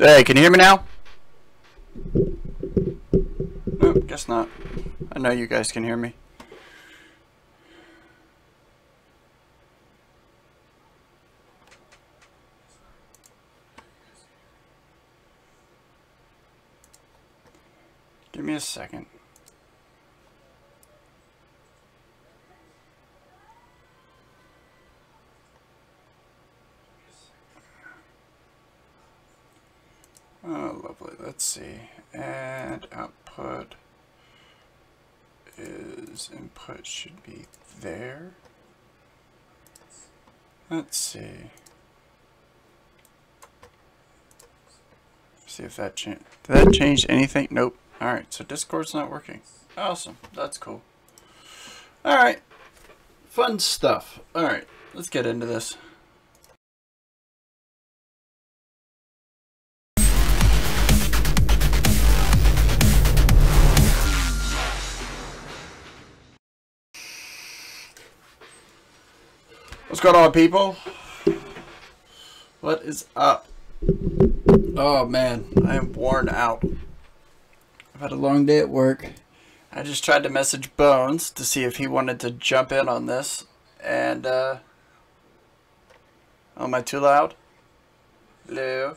Hey, can you hear me now? Nope, guess not. I know you guys can hear me. Give me a second. Oh, lovely. Let's see. And output is input should be there. Let's see. See if that changed. Did that change anything? Nope. Alright, so Discord's not working. Awesome. That's cool. Alright. Fun stuff. Alright, let's get into this. What's going on, people? What is up? Oh man, I am worn out. I've had a long day at work. I just tried to message Bones to see if he wanted to jump in on this. And, oh, am I too loud? Hello?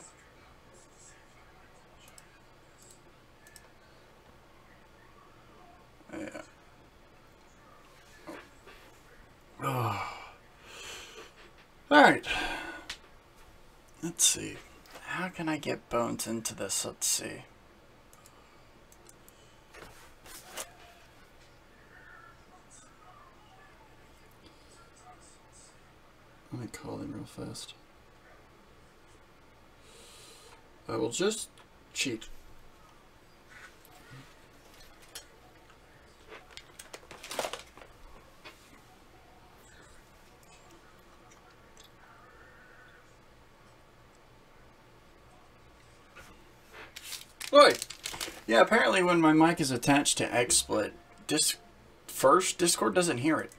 Yeah. Oh. Alright. Let's see. How can I get Bones into this? Let's see. Let me call him real fast. I will just cheat. Right. Yeah, apparently when my mic is attached to XSplit, Discord doesn't hear it.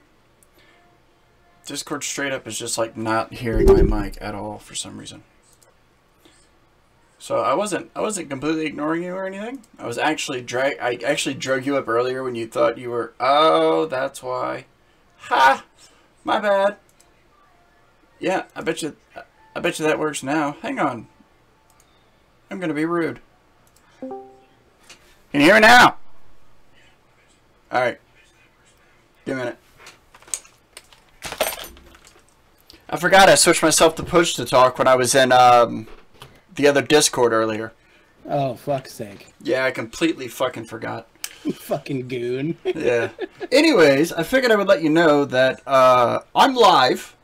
Discord straight up is just like not hearing my mic at all for some reason. So I wasn't completely ignoring you or anything. I actually drug you up earlier when you thought you were. Oh, that's why. Ha! My bad. Yeah, I bet you that works now. Hang on. I'm gonna be rude. Can you hear me now? Alright. Give me a minute. I forgot I switched myself to push to talk when I was in the other Discord earlier. Oh, fuck's sake. Yeah, I completely fucking forgot. You fucking goon. Yeah. Anyways, I figured I would let you know that I'm live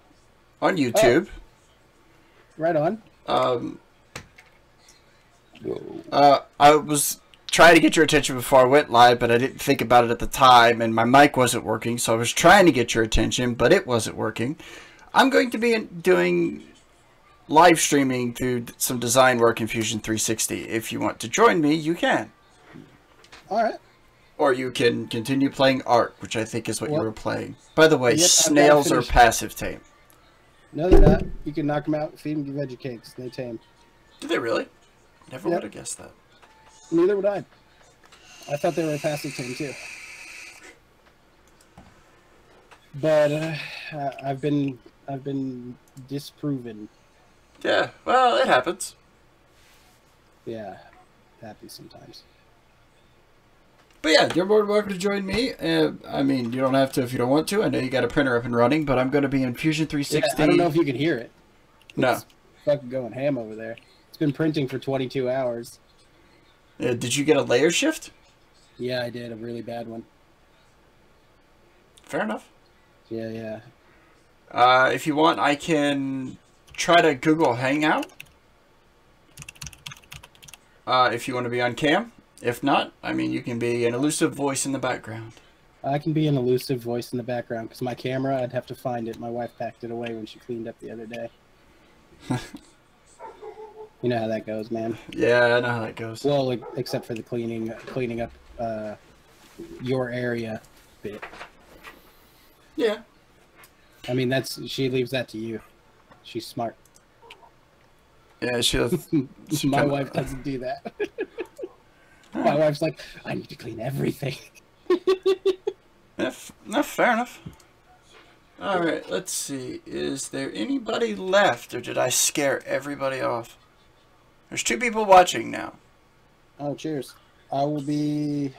on YouTube. Oh. Right on. I was trying to get your attention before I went live, but I didn't think about it at the time, and my mic wasn't working, so I was trying to get your attention, but it wasn't working. I'm going to be doing live streaming through some design work in Fusion 360. If you want to join me, you can. Alright. Or you can continue playing Ark, which I think is what you were playing. By the way, Yep, snails are passive tame. No, they're not. You can knock them out, feed them, give veggie cakes. They tame. Do they really? Never would have guessed that. Neither would I. I thought they were a passive tame too. But I've been disproven. Yeah, well, it happens. Yeah, it happens sometimes. But yeah, you're more than welcome to join me. I mean, you don't have to if you don't want to. I know you got a printer up and running, but I'm going to be in Fusion 360. Yeah, I don't know if you can hear it. No. It's fucking going ham over there. It's been printing for 22 hours. Did you get a layer shift? Yeah, I did. A really bad one. Fair enough. Yeah. If you want, I can try to Google Hangout. If you want to be on cam. If not, I mean, you can be an elusive voice in the background. I can be an elusive voice in the background, because my camera, I'd have to find it. My wife packed it away when she cleaned up the other day. You know how that goes, man. Yeah, I know how that goes. Well, except for the cleaning up your area bit. Yeah. I mean, she leaves that to you. She's smart. Yeah, she My kinda, wife doesn't do that. My wife's like, I need to clean everything. Yeah, no, fair enough. All right, let's see. Is there anybody left, or did I scare everybody off? There's 2 people watching now. Oh, cheers. I will be.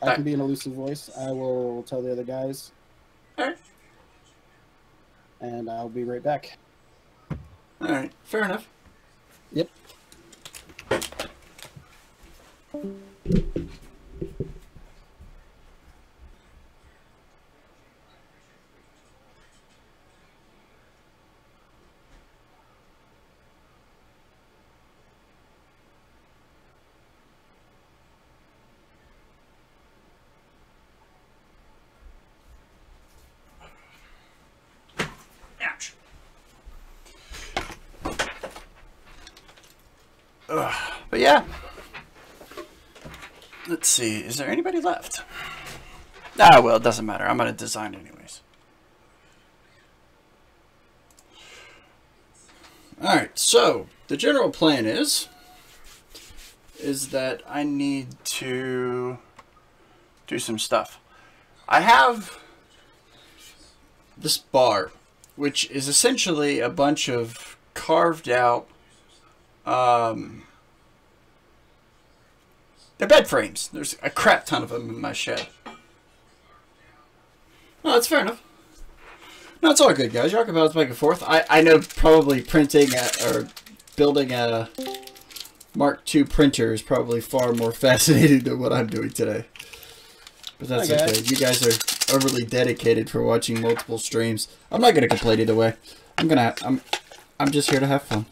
I All can be an elusive voice. I will tell the other guys, right, and I'll be right back. all right, fair enough. Yep. Ouch. But yeah. Let's see. Is there anybody left? Ah, well, it doesn't matter. I'm going to design anyways. Alright, so the general plan is that I need to do some stuff. I have this bar, which is essentially a bunch of carved out they're bed frames. There's a crap ton of them in my shed. No, that's fair enough. No, it's all good, guys. You're talking about back and forth. I know probably printing or building a Mark II printer is probably far more fascinating than what I'm doing today. But that's okay. You guys are overly dedicated for watching multiple streams. I'm not gonna complain either way. I'm just here to have fun.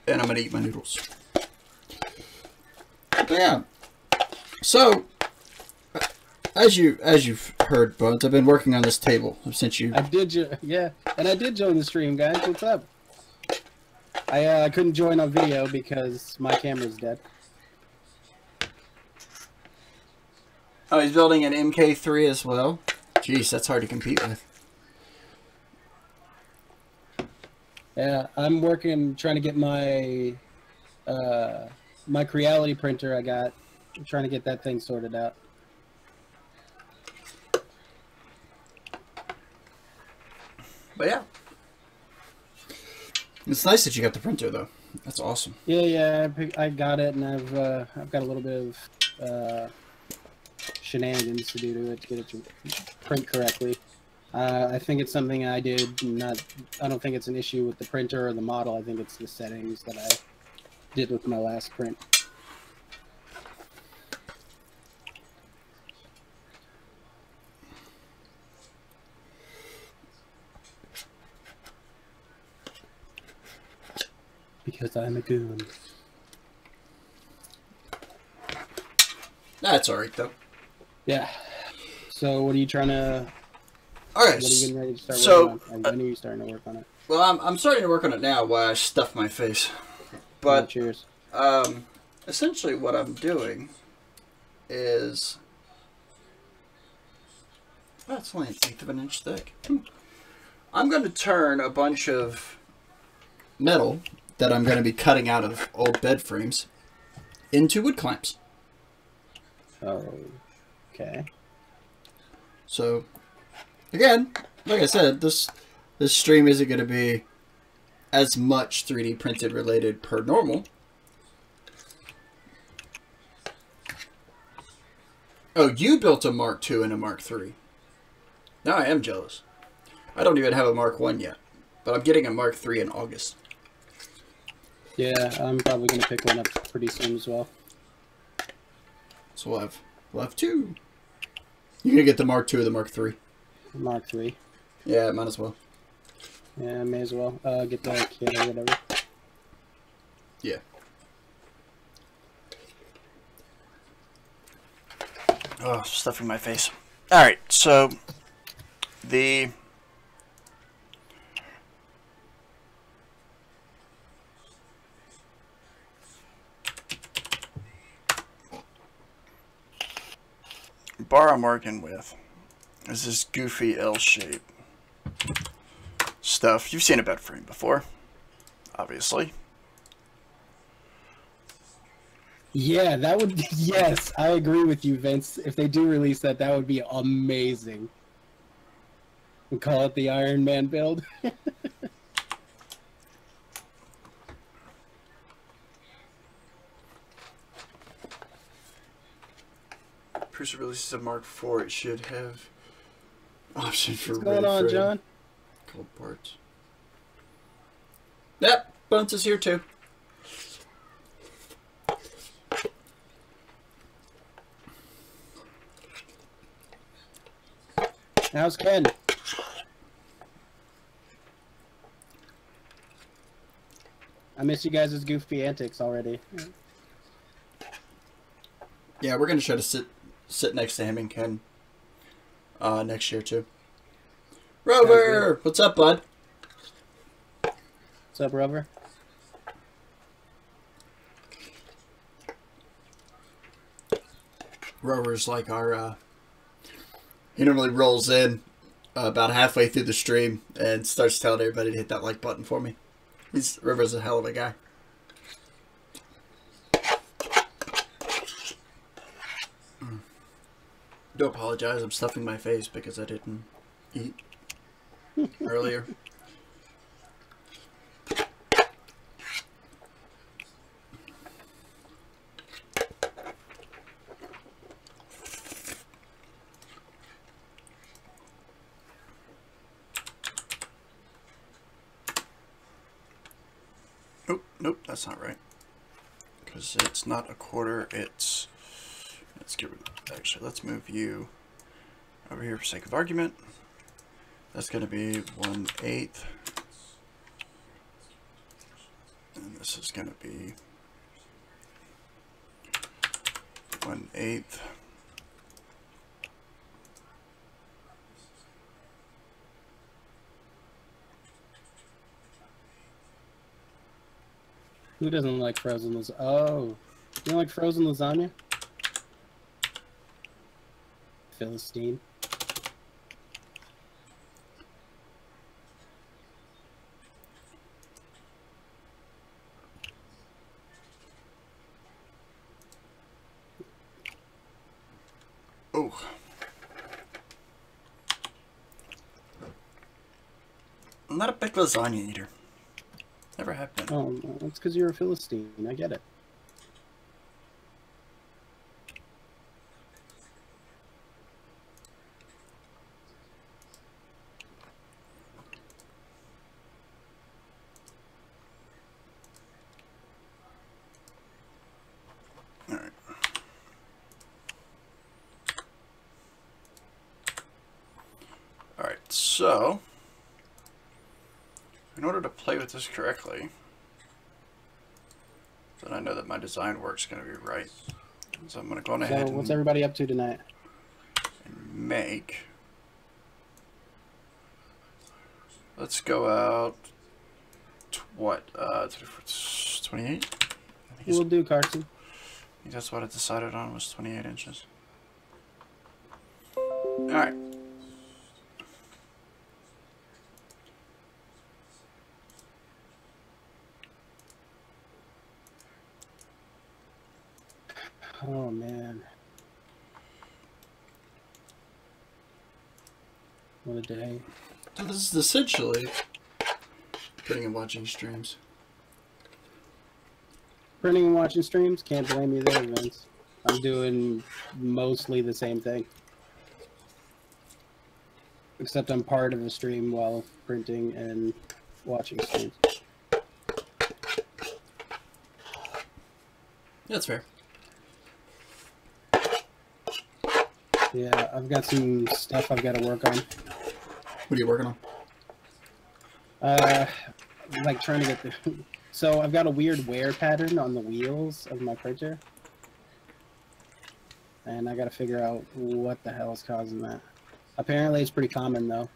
And I'm gonna eat my noodles. But yeah. So, as you've heard, Bones, I've been working on this table since you. I did, yeah, and I did join the stream, guys. What's up? I couldn't join on video because my camera's dead. Oh, he's building an MK3 as well. Jeez, that's hard to compete with. Yeah, I'm trying to get my my Creality printer. I'm trying to get that thing sorted out. But yeah, it's nice that you got the printer though. That's awesome. Yeah, I got it, and I've got a little bit of shenanigans to do to it to get it to print correctly. I think it's something I did. I don't think it's an issue with the printer or the model. I think it's the settings that I did with my last print. Because I'm a goon. That's alright though. Yeah. So what are you trying to... Alright. What are you getting ready to start working on? When are you starting to work on it? Well, I'm starting to work on it now while I stuff my face. But, oh, cheers. Essentially what I'm doing is... Oh, it's only 1/8 of an inch thick. I'm going to turn a bunch of metal that I'm going to be cutting out of old bed frames into wood clamps. Oh, okay. So, again, like I said, this stream isn't going to be as much 3D printed related per normal. Oh, you built a Mark II and a Mark III. Now I am jealous. I don't even have a Mark I yet, but I'm getting a Mark III in August. Yeah, I'm probably going to pick one up pretty soon as well. So we'll have 2. You're going to get the Mark II or the Mark III? Mark III. Yeah, might as well. Yeah, may as well. Get the kit or whatever. Yeah. Oh, stuffing my face. Alright, so the bar I'm working with is this goofy L shape stuff. You've seen a bed frame before, obviously. Yeah, that would. Yes, I agree with you, Vince. If they do release that, that would be amazing. We call it the Iron Man build. Pursuit releases a Mark IV. It should have option for What's going on, John? Cold parts. Yep, Bones is here too. How's Ken? I miss you guys' goofy antics already. Yeah, we're gonna try to sit next to him and Ken next year too. Rover, what's up, bud? What's up, Rover? Rover's like our. He normally rolls in about halfway through the stream and starts telling everybody to hit that like button for me. Rover's a hell of a guy. Do apologize. I'm stuffing my face because I didn't eat earlier. Nope, that's not right. Because it's not a quarter, it's... Let's get rid of... Actually, let's move you over here for sake of argument. That's going to be 1/8. And this is going to be 1/8. Who doesn't like frozen lasagna? Oh, you don't like frozen lasagna? Philistine. Oh. I'm not a big lasagna eater. Never have been. Oh, that's because you're a Philistine. I get it. Alright. Alright, so... in order to play with this correctly, then I know that my design work's going to be right. So I'm going to go on ahead What's everybody up to tonight? and make... Let's go out... what? 28? We'll do cartoon. I think that's what I decided on, was 28 inches. Alright. Oh, man. What a day. So this is essentially printing and watching streams. Printing and watching streams? Can't blame you there, Vince. I'm doing mostly the same thing. Except I'm part of a stream while printing and watching streams. That's fair. Yeah, I've got some stuff I've got to work on. What are you working on? Like trying to get the... So I've got a weird wear pattern on the wheels of my printer. And I got to figure out what the hell is causing that. Apparently it's pretty common though.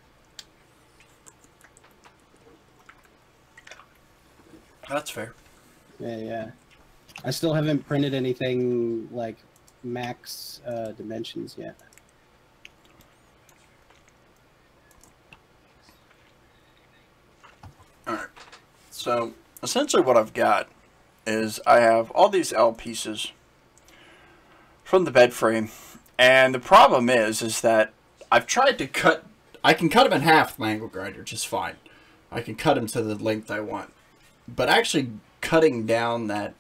That's fair. Yeah. I still haven't printed anything like max dimensions yet. So essentially what I've got is I have all these L pieces from the bed frame, and the problem is that I've tried to cut. I can cut them in half with my angle grinder just fine. I can cut them to the length I want, but actually cutting down that.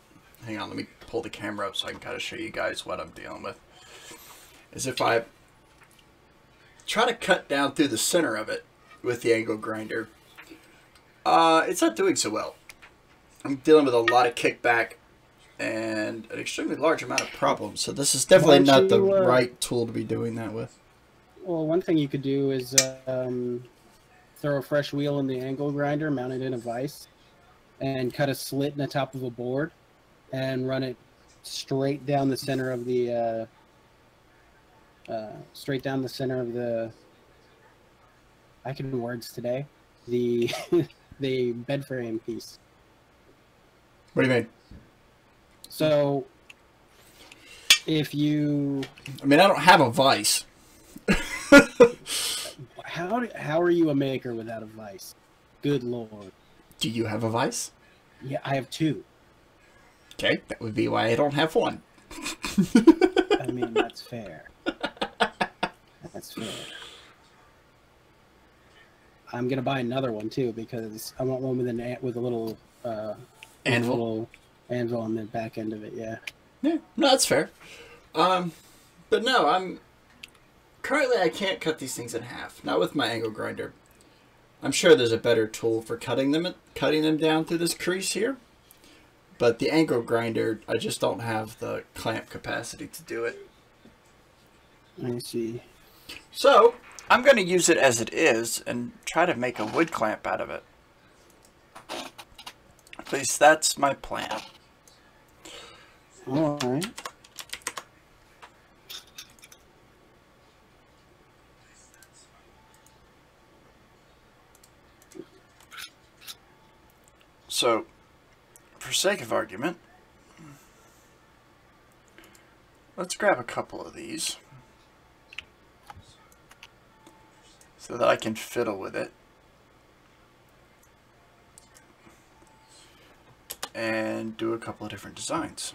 Hang on, let me pull the camera up so I can kind of show you guys what I'm dealing with. Is if I try to cut down through the center of it with the angle grinder, it's not doing so well. I'm dealing with a lot of kickback and an extremely large amount of problems. So this is definitely not the right tool to be doing that with. Well, one thing you could do is throw a fresh wheel in the angle grinder, mount it in a vise, and cut a slit in the top of a board, and run it straight down the center of the I can do words today. The the bed frame piece. What do you mean? So, if you... I mean, I don't have a vise. How are you a maker without a vise? Good Lord. Do you have a vise? Yeah, I have two. Okay, that would be why I don't have one. I mean, that's fair. That's fair. I'm gonna buy another one too because I want one with a little anvil. Little anvil on the back end of it. Yeah. Yeah, no, that's fair. But no, currently I can't cut these things in half. Not with my angle grinder. I'm sure there's a better tool for cutting them down through this crease here. But the angle grinder, I just don't have the clamp capacity to do it. I see. So, I'm going to use it as it is and try to make a wood clamp out of it. At least that's my plan. Alright. So, for sake of argument, let's grab a couple of these so that I can fiddle with it and do a couple of different designs.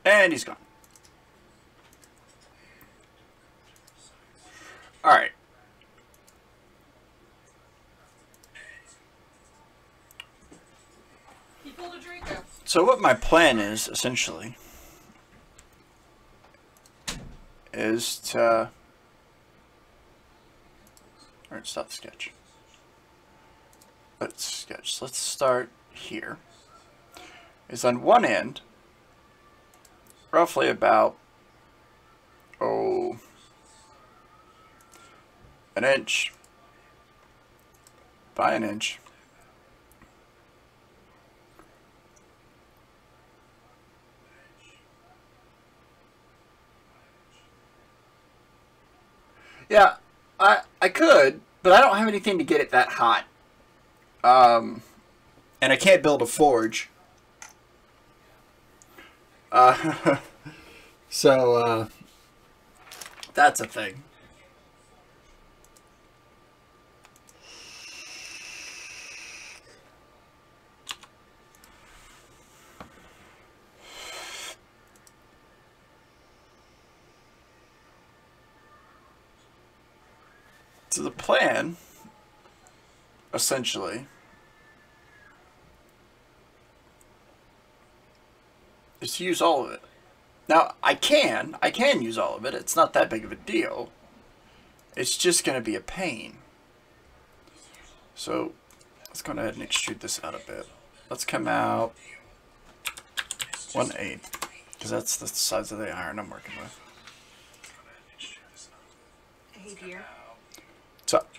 And he's gone. Alright. So what my plan is, essentially, is to... Alright, stop the sketch. Let's sketch. Let's start here. Is on one end, roughly about, an inch by an inch. Yeah, I could, but I don't have anything to get it that hot. And I can't build a forge. So, that's a thing. So the plan, essentially, is to use all of it. Now, I can use all of it. It's not that big of a deal. It's just going to be a pain. So, let's go ahead and extrude this out a bit. Let's come out 1/8, because that's the size of the iron I'm working with. Hey dear. What's up?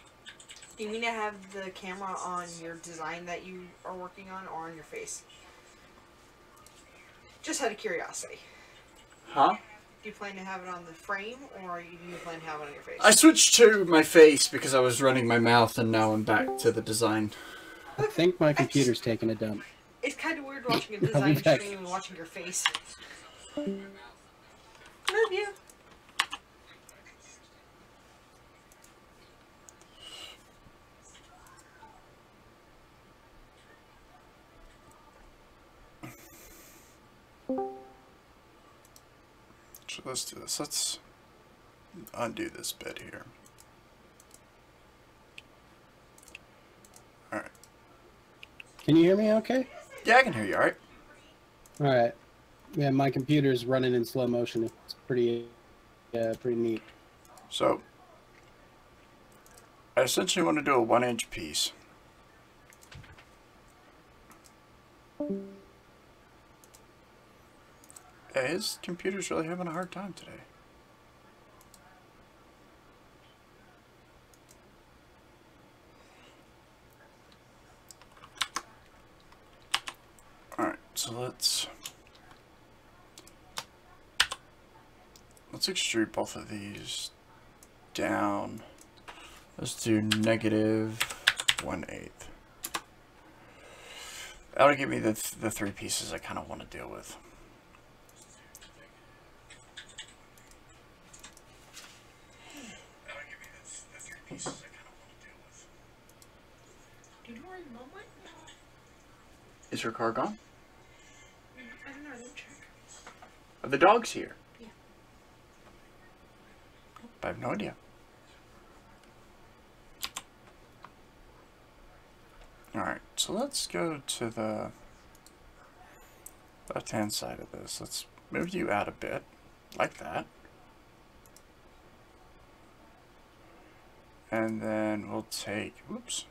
Do you mean to have the camera on your design that you are working on or on your face? Just out of curiosity. Huh? Do you plan to have it on the frame or do you plan to have it on your face? I switched to my face because I was running my mouth, and now I'm back to the design. I think my computer's taking a dump. It's kind of weird watching a design stream and watching your face. Love you. So let's do this. Let's undo this bit here. Alright. Can you hear me okay? Yeah, I can hear you, alright? Alright. Yeah, my computer's running in slow motion. It's pretty neat. So, I essentially want to do a 1-inch piece. Yeah, his computer's really having a hard time today. Alright, so let's extrude both of these down. Let's do -1/8. That'll give me the 3 pieces I kind of want to deal with. Do you know where your mom went? Is her car gone? I don't know, I didn't check. Are the dogs here? Yeah. I have no idea. Alright, so let's go to the left-hand side of this. Let's move you out a bit, like that. And then we'll take, whoops,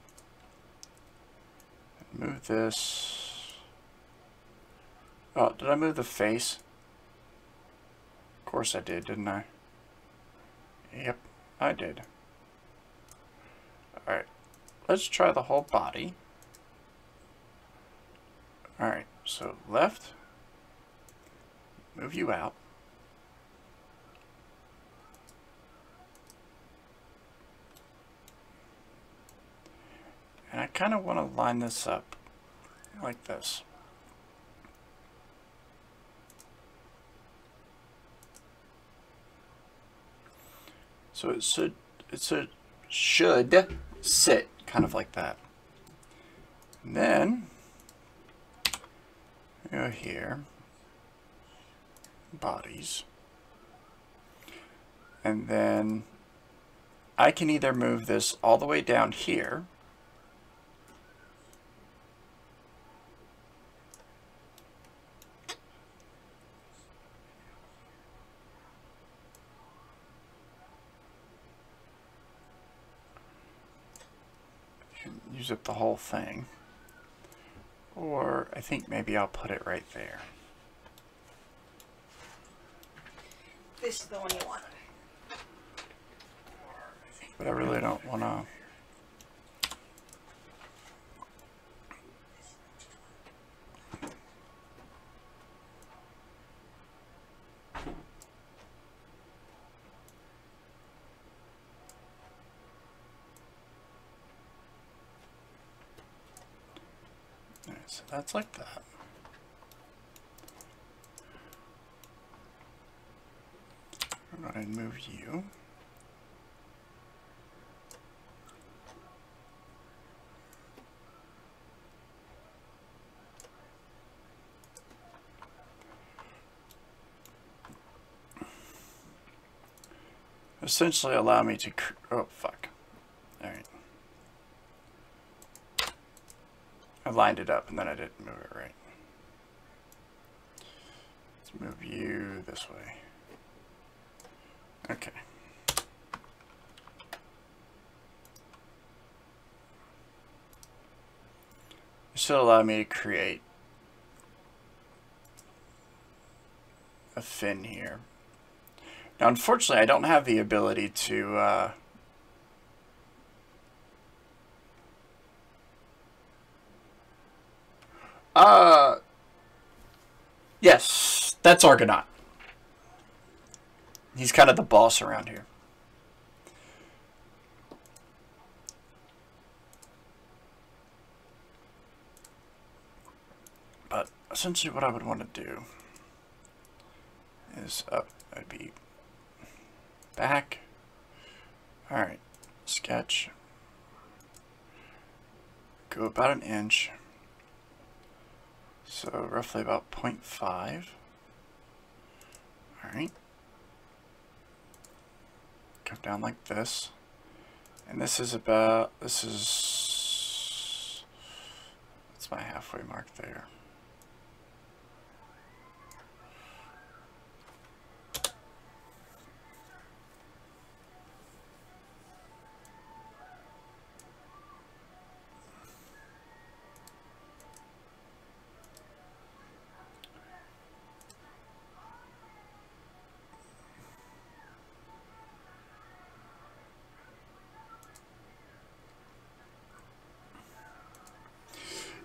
move this. Oh, did I move the face? Of course I did, didn't I? Yep, I did. Alright, let's try the whole body. Alright, so left, move you out. And I kind of want to line this up like this. So it should sit kind of like that. And then go here, bodies, and then I can either move this all the way down here, and use up the whole thing. Or I think maybe I'll put it right there. This is the one you want. But I really don't want to. So that's like that. I'm going to move you. Essentially allow me to, oh fuck. Alright. I lined it up and then I didn't move it right. Let's move you this way. Okay. This should allow me to create a fin here. Now, unfortunately, I don't have the ability to yes, that's Argonaut. He's kind of the boss around here. But essentially what I would want to do is I'd be back. Alright, sketch. Go about 1 inch. So roughly about 0.5. Alright. come down like this. And this is about, that's my halfway mark there.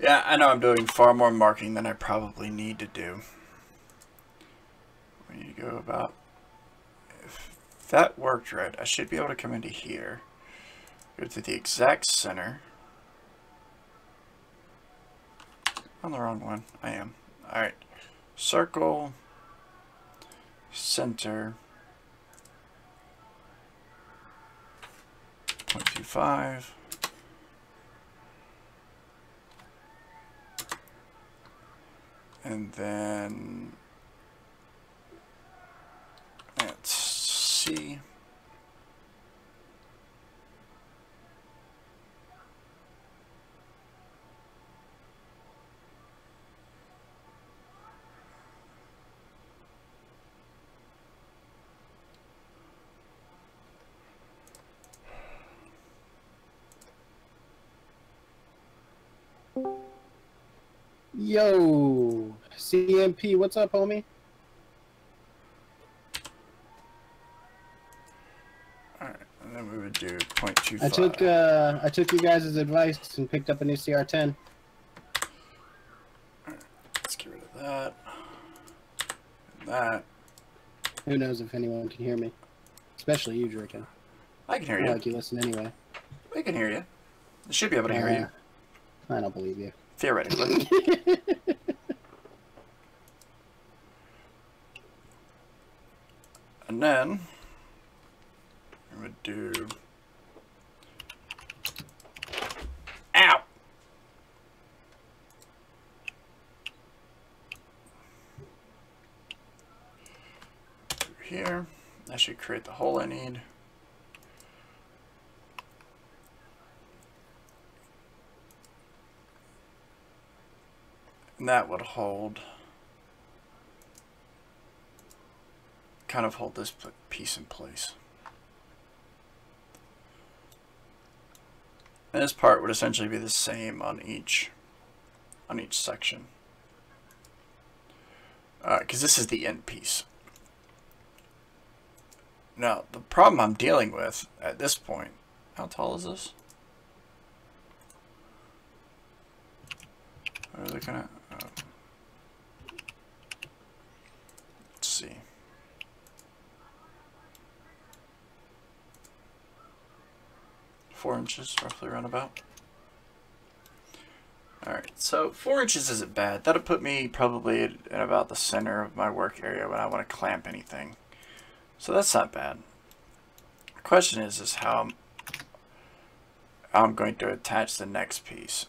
Yeah, I know I'm doing far more marking than I probably need to do. When you go about, if that worked right, I should be able to come into here, go to the exact center. On the wrong one, I am. Alright, circle, center, 0.25. And then let's see. Yo, CMP, what's up, homie? Alright, and then we would do 0.25. I took you guys' advice and picked up a new CR10. Alright, let's get rid of that. And that. Who knows if anyone can hear me? Especially you, Draken. I can hear I you. like you listen anyway. I can hear you. I should be able to hear you. I don't believe you. Theoretically. And then we would do, ow! Through here, that should create the hole I need. And that would hold, kind of hold this piece in place. And this part would essentially be the same on each section. Because this is the end piece. Now, the problem I'm dealing with at this point, how tall is this? What are they gonna, let's see. Four inches, roughly around about. Alright, so 4 inches isn't bad. That'll put me probably in about the center of my work area when I want to clamp anything. So that's not bad. The question is how I'm going to attach the next piece.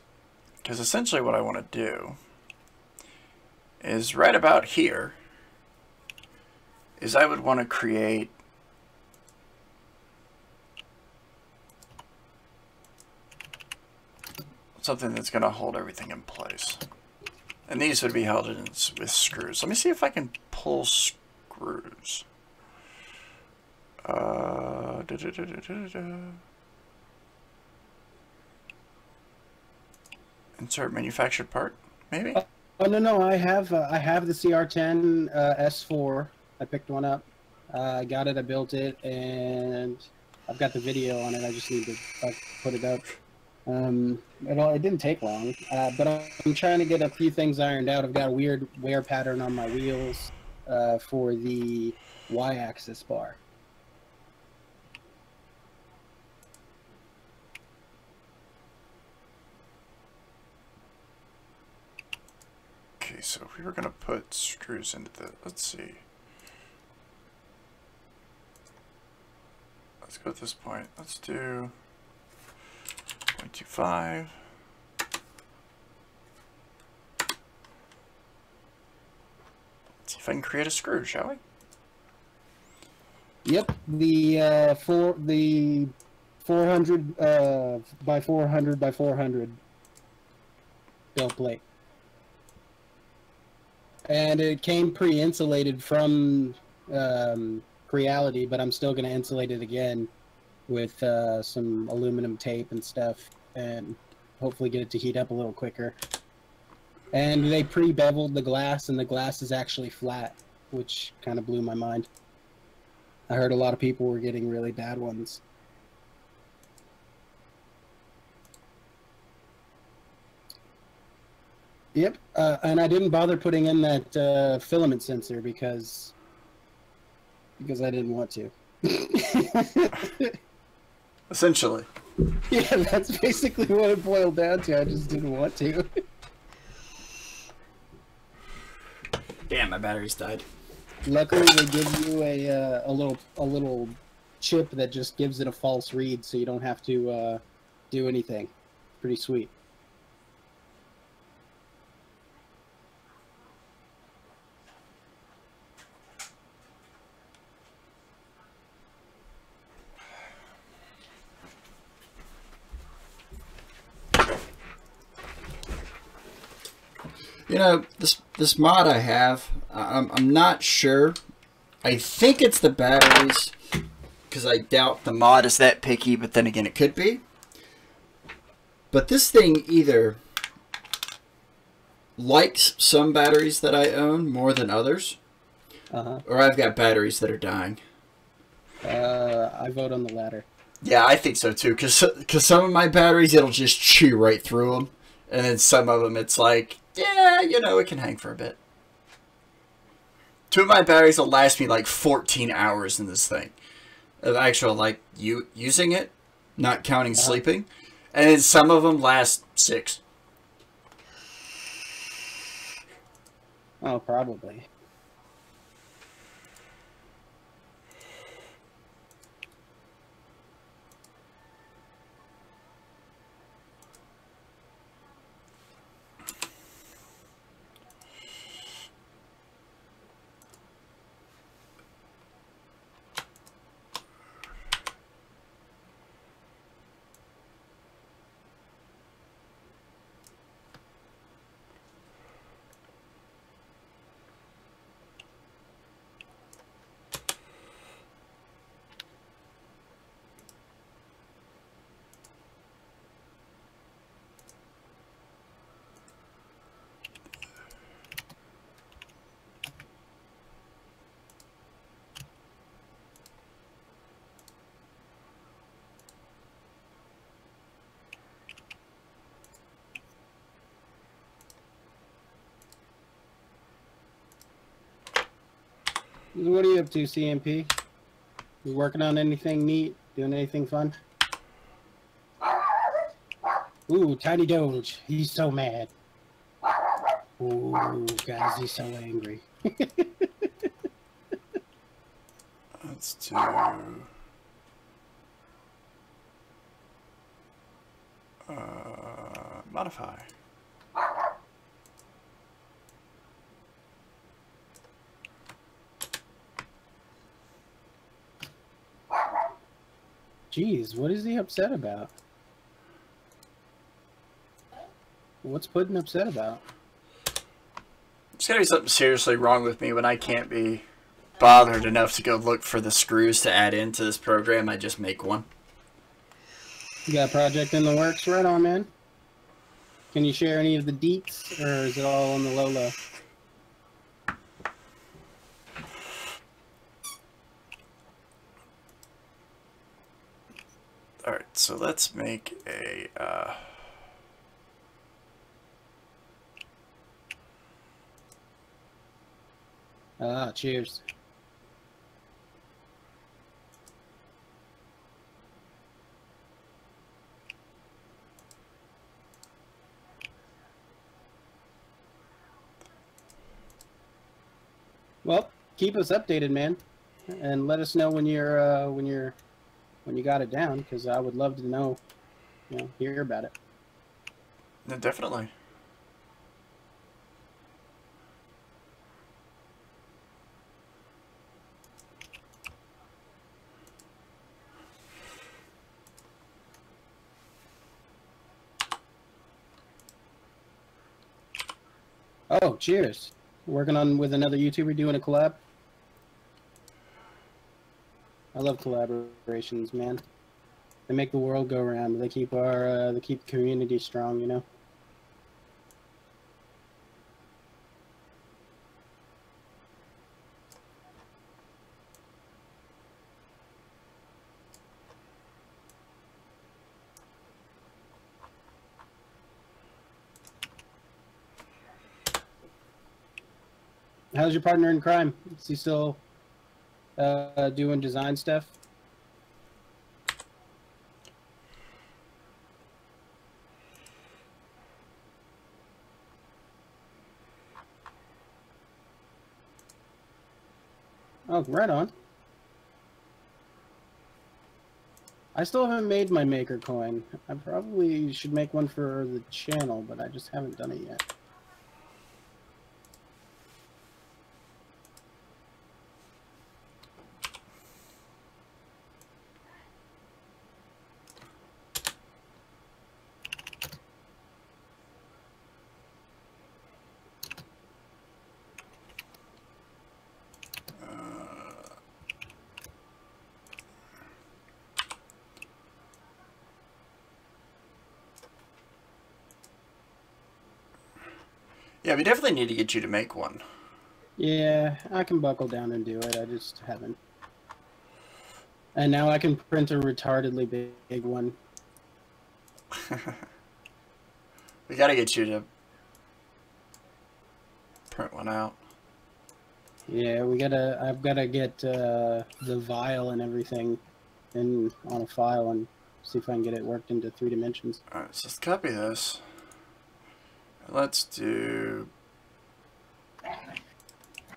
Because essentially what I want to do is right about here is I would want to create something that's going to hold everything in place. And these would be held in with screws. Let me see if I can pull screws. Insert manufactured part, maybe? Oh no, I have the CR10 S4. I picked one up. I got it, I built it, and I've got the video on it. I just need to put it up. It didn't take long, but I'm trying to get a few things ironed out. I've got a weird wear pattern on my wheels for the Y-axis bar. Okay, so if we were going to put screws into the, let's see. Let's go at this point. Let's do 0.25. Let's see if I can create a screw, shall we? Yep, the 400 by 400 by 400 build plate, and it came pre-insulated from Creality, but I'm still going to insulate it again with some aluminum tape and stuff, and hopefully get it to heat up a little quicker. And they pre-beveled the glass, and the glass is actually flat, which kind of blew my mind. I heard a lot of people were getting really bad ones. Yep, and I didn't bother putting in that filament sensor because I didn't want to. Essentially. Yeah, that's basically what it boiled down to. I just didn't want to. Damn, my batteries died. Luckily, they give you a little chip that just gives it a false read, so you don't have to do anything. Pretty sweet. You know, this mod I have, I'm not sure. I think it's the batteries, because I doubt the mod is that picky, but then again, it could be. But this thing either likes some batteries that I own more than others, or I've got batteries that are dying. I vote on the latter. Yeah, I think so too, because some of my batteries, it'll just chew right through them, and then some of them, it's like, yeah, you know, it can hang for a bit. 2 of my batteries will last me like 14 hours in this thing. Of actual, like, using it, not counting sleeping. And then some of them last 6. Oh, probably. What are you up to, CMP? You working on anything neat? Doing anything fun? Ooh, Tiny Doge. He's so mad. Ooh, guys, he's so angry. Let's do... modify. Jeez, what is he upset about? What's Puddin' upset about? There's gotta be something seriously wrong with me when I can't be bothered enough to go look for the screws to add into this program. I just make one. You got a project in the works? Right on, man. Can you share any of the deets, or is it all on the low? Alright, so let's make a... Cheers. Well, keep us updated, man, and let us know when you got it down, because I would love to know, hear about it. Yeah, definitely. Oh, cheers. Working on with another YouTuber doing a collab. I love collaborations, man. They make the world go round. They keep the community strong, you know. How's your partner in crime? Is he still doing design stuff? Oh, right on. I still haven't made my maker coin. I probably should make one for the channel, but I just haven't done it yet. Yeah, we definitely need to get you to make one. Yeah, I can buckle down and do it. I just haven't. And now I can print a retardedly big one. We gotta get you to print one out. Yeah, I've gotta get the vial and everything on a file and see if I can get it worked into 3 dimensions. Alright, so let's copy this. Let's do... Yeah,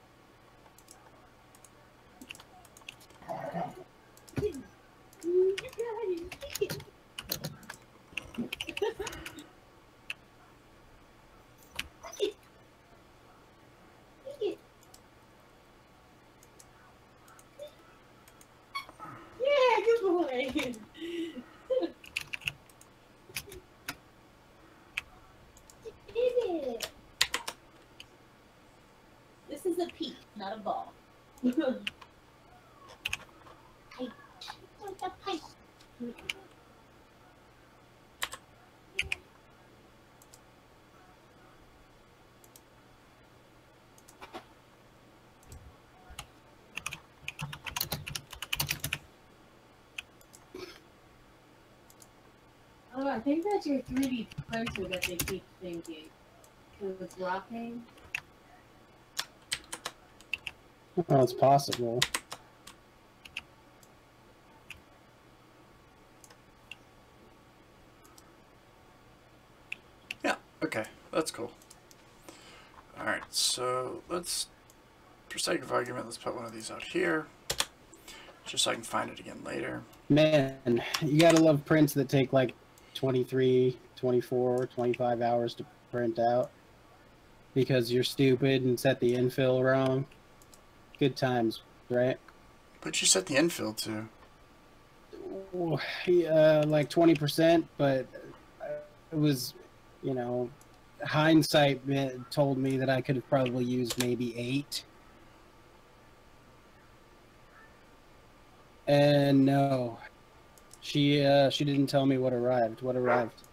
good boy. This is a pea, not a ball. Oh, I think that's your 3D printer that they keep thinking. It was rocking. Oh, it's possible. Yeah, okay, that's cool. Alright, so let's, for sake of argument, let's put one of these out here. Just so I can find it again later. Man, you gotta love prints that take like 23, 24, 25 hours to print out because you're stupid and set the infill wrong. Good times, right? What'd you set the infill to? Like 20%, but it was, you know, hindsight told me that I could have probably used maybe 8. And no, she didn't tell me what arrived. What arrived?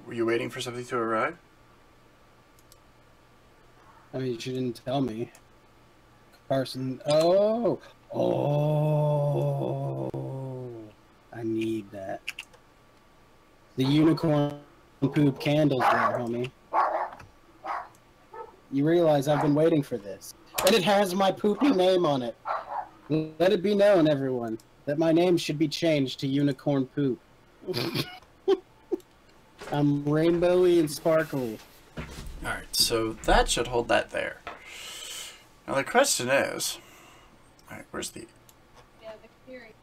Were you waiting for something to arrive? I mean, she didn't tell me. Carson. Oh, I need that. The unicorn poop candles there, homie. You realize I've been waiting for this. And it has my poopy name on it. Let it be known, everyone, that my name should be changed to Unicorn Poop. I'm rainbowy and sparkly. Alright, so that should hold that there. Now the question is... Alright, where's the... Yeah, the theory.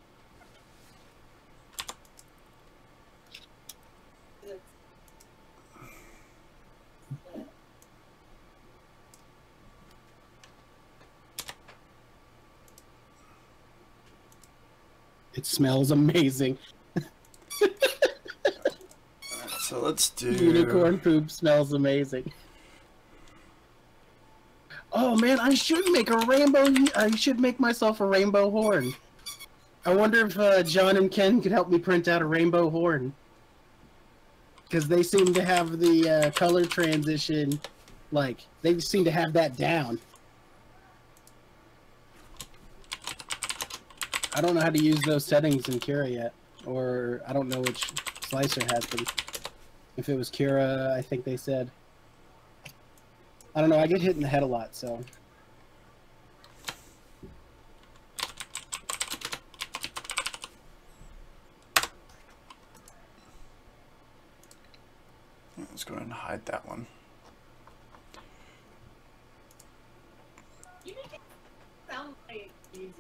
It smells amazing. So let's do... Unicorn poop smells amazing. Oh man, I should make a rainbow. I should make myself a rainbow horn. I wonder if John and Ken could help me print out a rainbow horn. Because they seem to have the color transition, like, they seem to have that down. I don't know how to use those settings in Cura yet. Or, I don't know which slicer has them. If it was Cura, I think they said. I don't know, I get hit in the head a lot, so... Let's go ahead and hide that one. You make it sound like easy.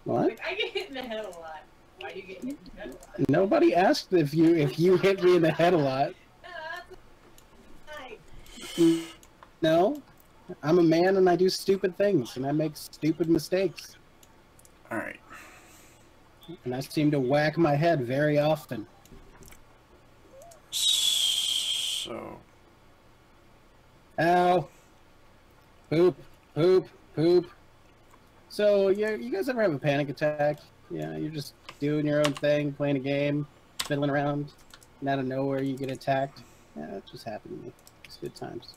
What? Like, I get hit in the head a lot. Why do you get hit in the head a lot? Nobody asked if you hit me in the head a lot. No, I'm a man and I do stupid things and I make stupid mistakes. All right. And I seem to whack my head very often. So... Ow. Poop, poop, poop. So, you guys ever have a panic attack? Yeah, you're just doing your own thing, playing a game, fiddling around, and out of nowhere you get attacked. Yeah, that just happened to me. It's good times.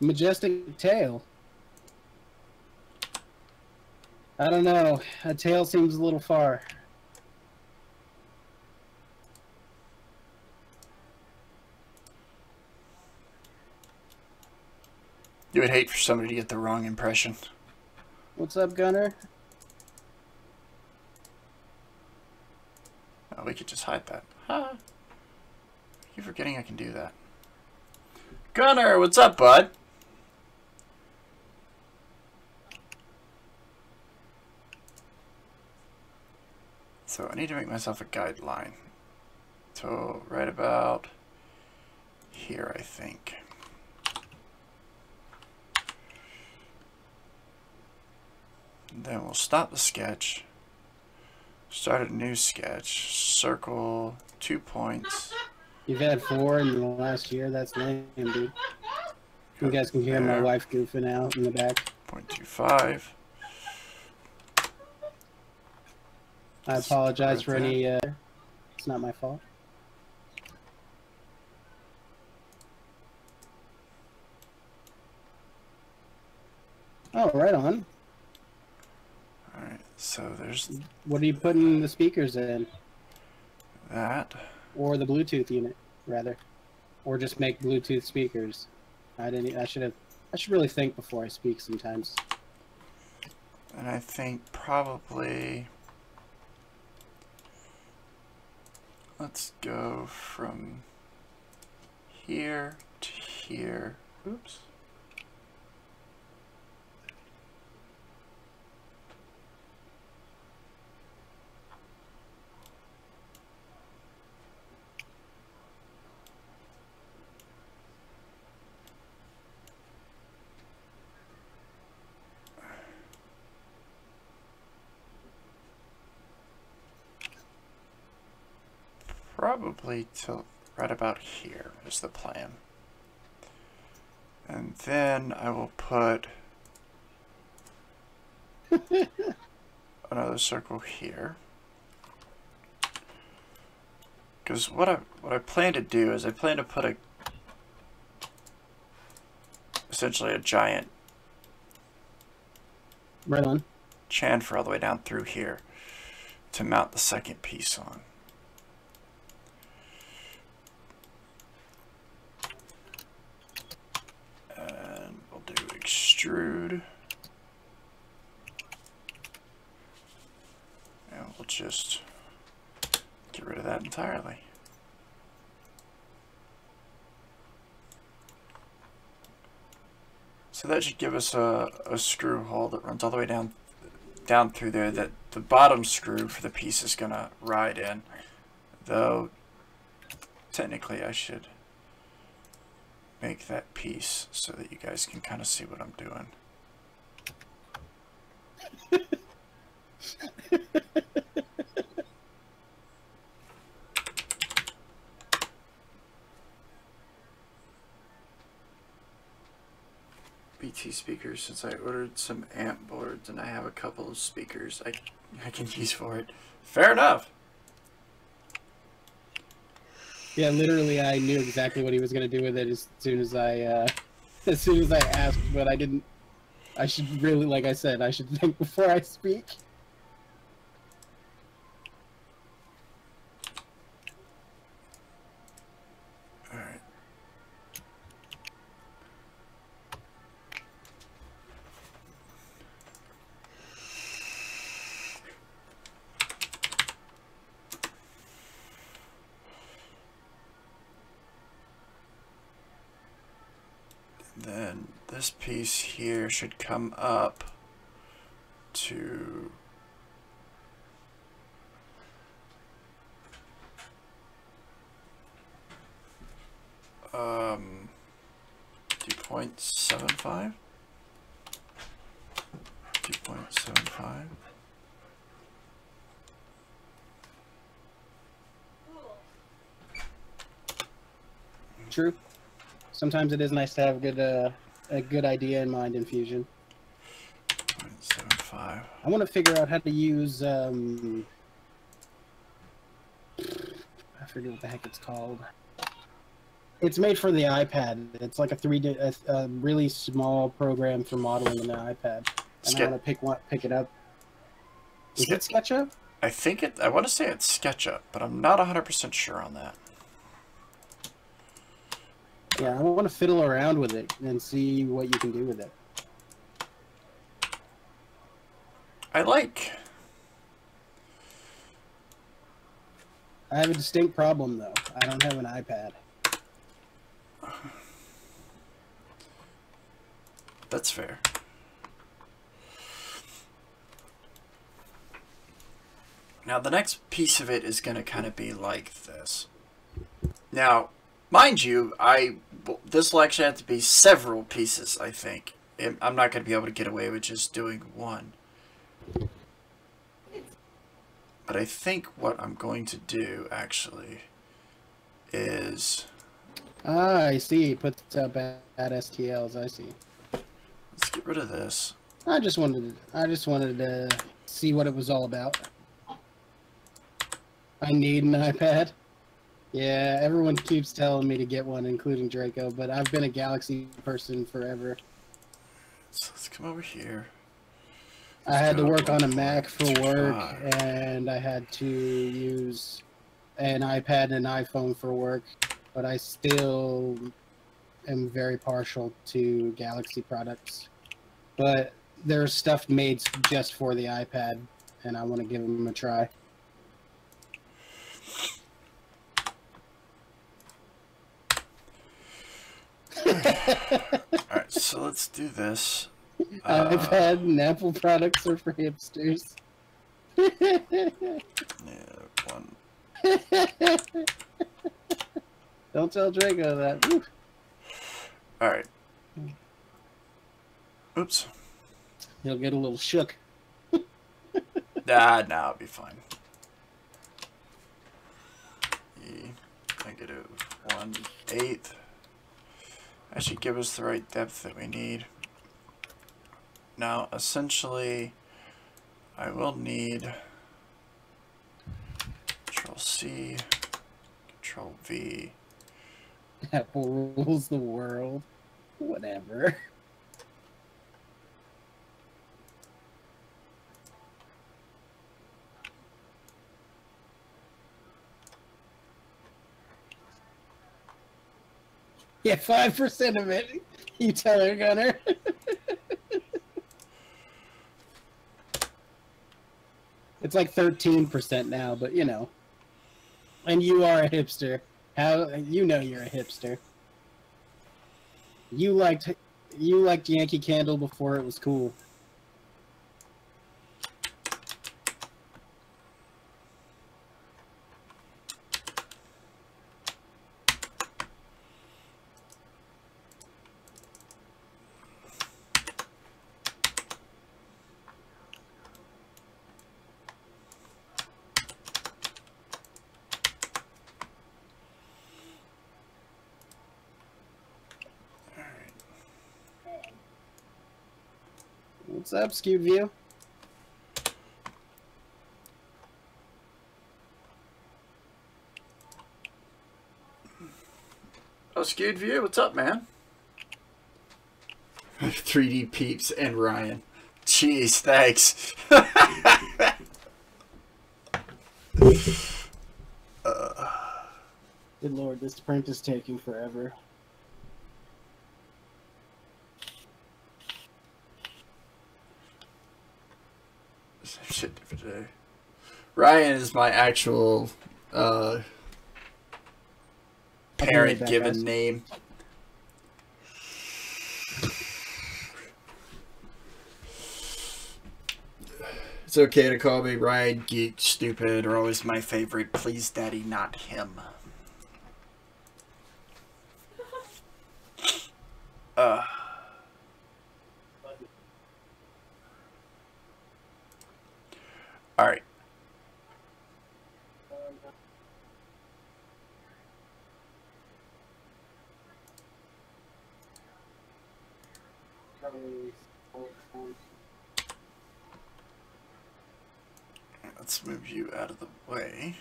Majestic tail. I don't know. A tail seems a little far. You would hate for somebody to get the wrong impression. What's up, Gunner? Oh, we could just hide that. Huh? You forgetting I can do that. Gunner, what's up, bud? So I need to make myself a guideline. So right about here, I think. And then we'll stop the sketch. Start a new sketch. Circle 2 points. You've had 4 in the last year. That's lame, dude. You guys can hear my wife goofing out in the back. 0.25. I apologize for any, it's not my fault. Oh, right on. Alright, so there's What are you putting the speakers in? that. Or the Bluetooth unit, rather. Or just make Bluetooth speakers. I should really think before I speak sometimes. And I think probably... Let's go from here to here. Oops. Probably till right about here is the plan. And then I will put another circle here. Because what I plan to do is I plan to put essentially a giant Right on. chamfer all the way down through here to mount the second piece on. And we'll do extrude. And we'll just get rid of that entirely. So that should give us a screw hole that runs all the way down through there that the bottom screw for the piece is going to ride in. Though, technically I should make that piece so that you guys can kind of see what I'm doing. BT speakers, since I ordered some amp boards and I have a couple of speakers I can use for it. Fair enough. Yeah, literally, I knew exactly what he was gonna do with it as soon as I asked, but I didn't. I should really, like I said, I should think before I speak. All right. Then this piece here should come up to um 2.75. 2.75. True. Sometimes it is nice to have a good idea in mind in Fusion. 0.75. I want to figure out how to use I forget what the heck it's called. It's made for the iPad. It's like a really small program for modeling in the iPad. And I want to pick it up. Is it SketchUp? I think it. I want to say it's SketchUp, but I'm not 100% sure on that. Yeah, I want to fiddle around with it and see what you can do with it. I have a distinct problem, though. I don't have an iPad. That's fair. Now, the next piece of it is going to kind of be like this. Now, mind you, this will actually have to be several pieces, I think. I'm not going to be able to get away with just doing one. But I think what I'm going to do, is... Ah, I see. Puts up at STLs, I see. Let's get rid of this. I just wanted to see what it was all about. I need an iPad. Yeah, everyone keeps telling me to get one, including Draco, but I've been a Galaxy person forever. So let's come over here. I had to work on a Mac for work, and I had to use an iPad and an iPhone for work, but I still am very partial to Galaxy products. But there's stuff made just for the iPad, and I want to give them a try. Alright, so let's do this. iPad and Apple products are for hipsters. Yeah, one. Don't tell Draco that. Alright. Oops. He'll get a little shook. Nah, it'll be fine. -1/8. That should give us the right depth that we need. Now, essentially, I will need Control-C, Control-V. Apple rules the world. Whatever. Yeah, 5% of it. You tell her, Gunner. It's like 13% now, but you know. And you are a hipster. How you know you're a hipster? You liked Yankee Candle before it was cool. What's up, Skewed View? Oh, Skewed View, what's up, man? 3D Peeps and Ryan. Jeez, thanks. Good lord, this print is taking forever. Same shit, different day. Ryan is my actual parent given name. It's okay to call me Ryan, Geek, Stupid, or always my favorite. Please, Daddy, not him. All right. Let's move you out of the way.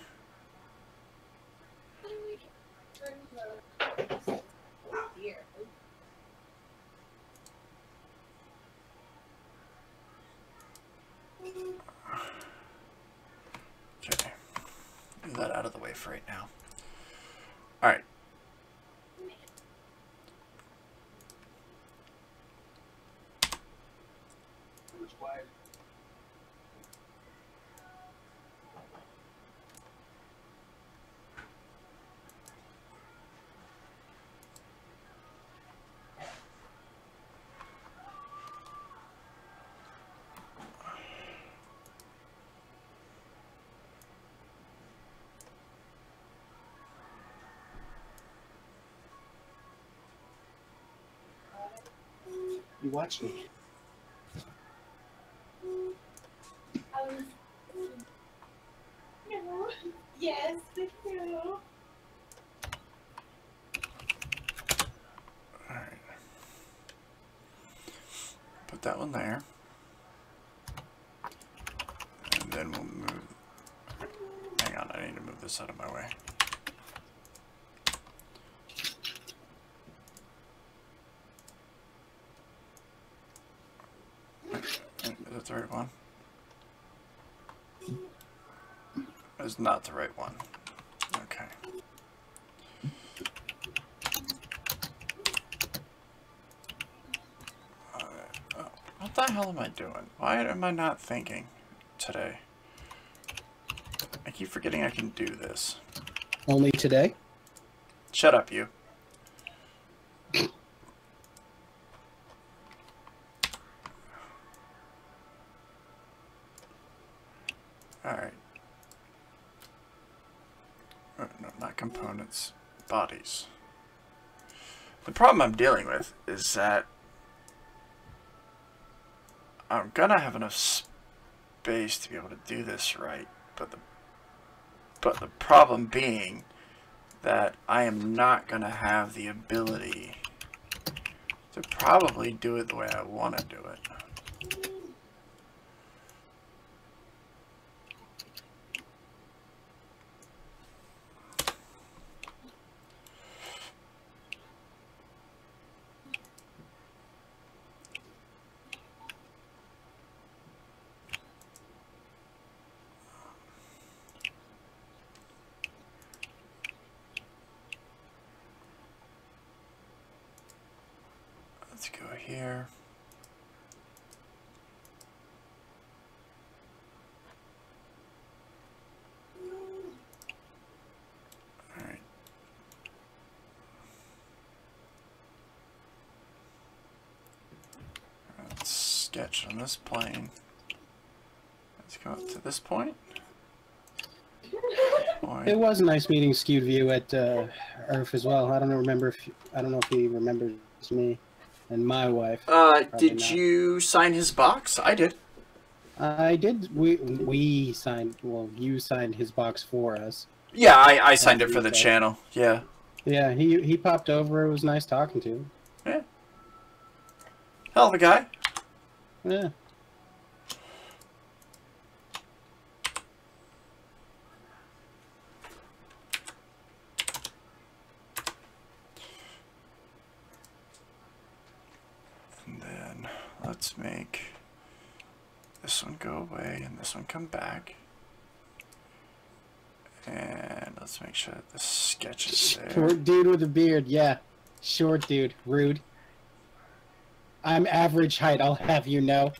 Okay. Move that out of the way for right now. All right. You watch me. No. Yes, no. Alright. Put that one there. And then we'll move. Hang on, I need to move this out of my way. Is that the right one? It's not the right one. Okay. Oh, what the hell am I doing? Why am I not thinking today? I keep forgetting I can do this. Only today? Shut up, you. Alright. No, not components. Bodies. The problem I'm dealing with is that I'm gonna have enough space to be able to do this right, but the problem being that I am not gonna have the ability to probably do it the way I want to do it. Let's go here. All right. Let's sketch on this plane. Let's go up to this point. It was nice meeting Skewed View at ERRF as well. I don't know if he remembers me and my wife. Did you sign his box? I did. I did. We signed. Well, you signed his box for us. Yeah, I signed it for the channel. Yeah. Yeah, he popped over. It was nice talking to him. Yeah. Hell of a guy. Yeah. let's make this one go away and this one come back. And let's make sure that the sketch is there. Short dude with a beard, yeah. Short dude, rude. I'm average height, I'll have you know.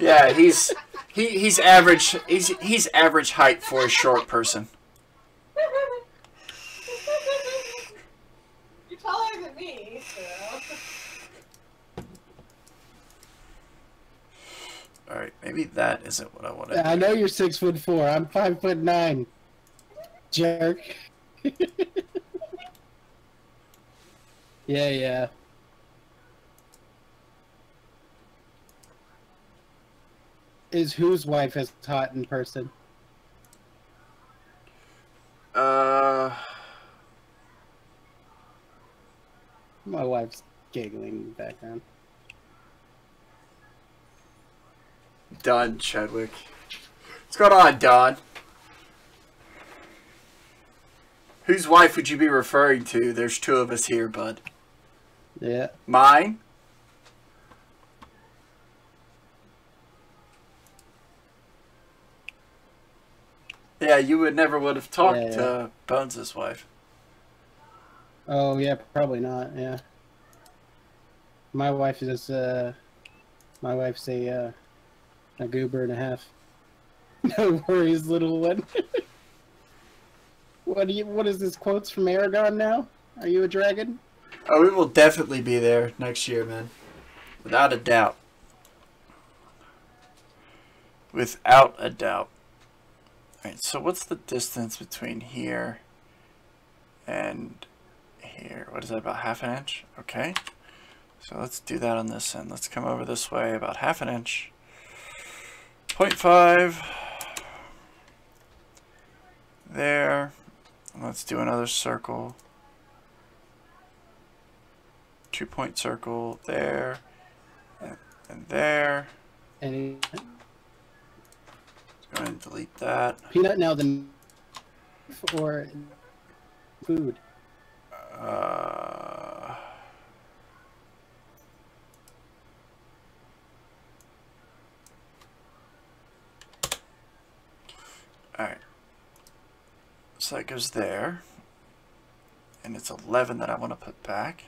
Yeah, he's average. He's average height for a short person. You're taller than me, so. All right, maybe that isn't what I want to do. I know you're 6'4". I'm 5'9". Jerk. Yeah. Is whose wife is hot in person? Uh, My wife's giggling in the background. Don Chadwick. What's going on, Don? Whose wife would you be referring to? There's two of us here, bud. Yeah. Mine? Yeah, you would never would have talked to Bones' wife. Oh, yeah, probably not, yeah. My wife is, my wife's a goober and a half. No worries, little one. What is this, quotes from Aragon now? Are you a dragon? Oh, we will definitely be there next year, man. Without a doubt. Without a doubt. Alright, so what's the distance between here and here? What is that, about half an inch? Okay. So let's do that on this end. Let's come over this way about half an inch. 0.5. There. And let's do another circle. 2-point circle there. And there. And Let's go ahead and delete that. peanut now the for food. Alright. So that goes there. And it's 11 that I want to put back.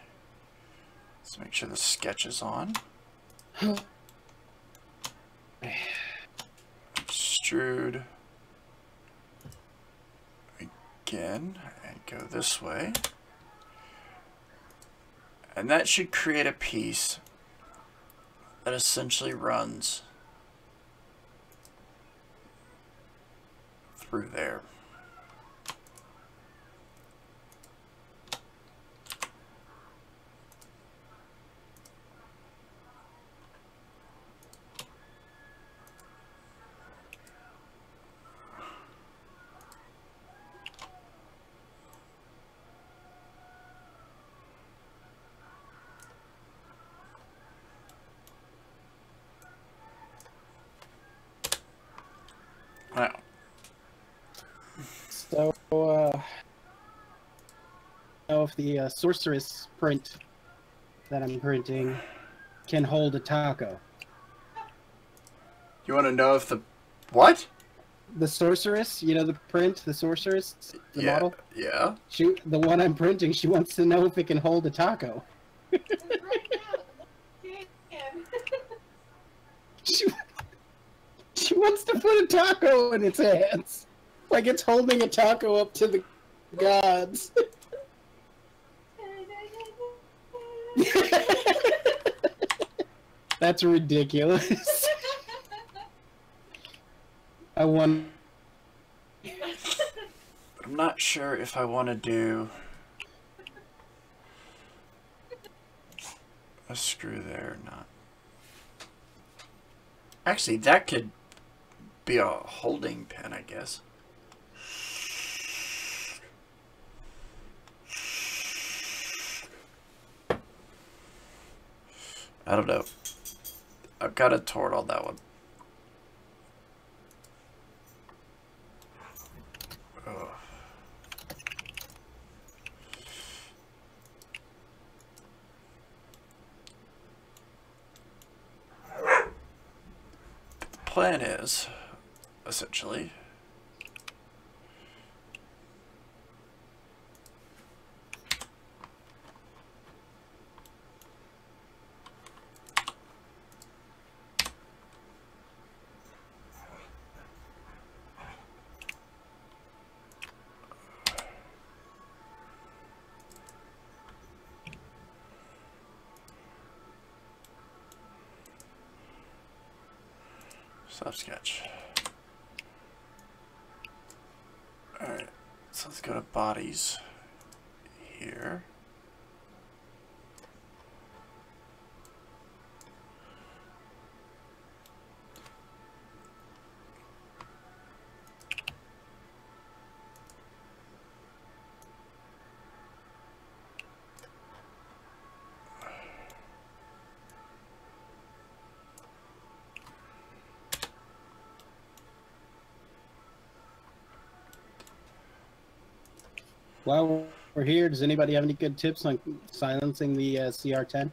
Let's make sure the sketch is on. Extrude. Again. And go this way. And that should create a piece that essentially runs through there. Wow. So, know if the sorceress print that I'm printing can hold a taco. You want to know if the... What? The sorceress, you know the print, the sorceress, the model? Yeah. The one I'm printing, she wants to know if it can hold a taco. Right now, it can. She wants to put a taco in its hands. Like it's holding a taco up to the gods. That's ridiculous. I'm not sure if I want to do a screw there or not. Actually, that could be a holding pin, I guess. I don't know. I've got a tort on that one. Ugh. plan is, essentially, soft sketch. Alright, so let's go to bodies here. While we're here, does anybody have any good tips on silencing the CR10?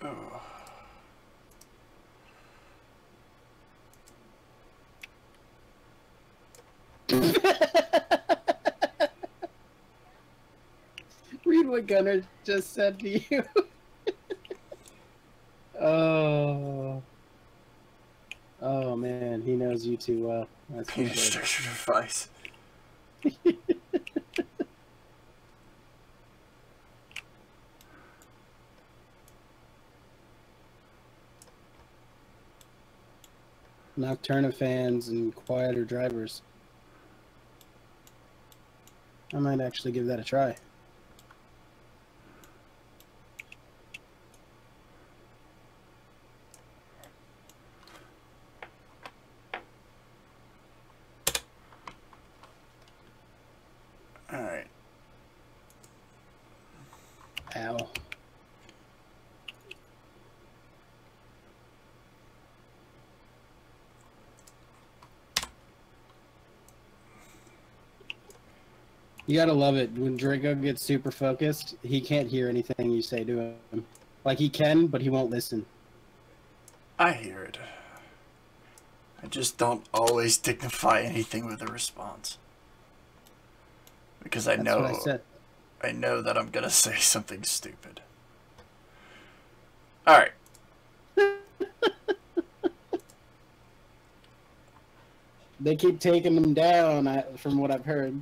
Oh. Read what Gunnar just said to you. Oh. Oh man, he knows you too well. That's for Peanut sure. structured device. Nocturna fans and quieter drivers. I might actually give that a try. Alright. Ow. You gotta love it. When Draco gets super focused, he can't hear anything you say to him. Like, he can, but he won't listen. I hear it. I just don't always dignify anything with a response. Because That's what I said. I know that I'm gonna say something stupid. Alright. They keep taking them down, from what I've heard.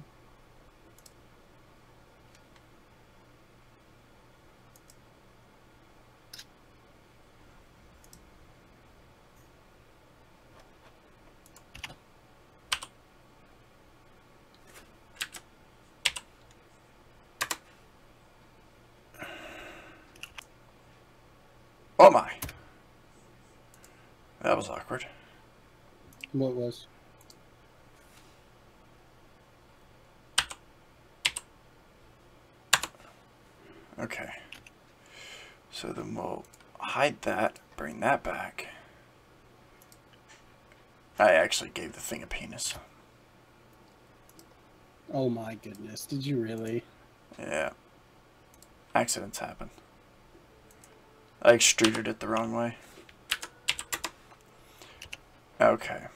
Oh my. That was awkward. What was? Okay. So then we'll hide that, bring that back. I actually gave the thing a penis. Oh my goodness, did you really? Yeah. Accidents happen. I extruded it the wrong way. Okay.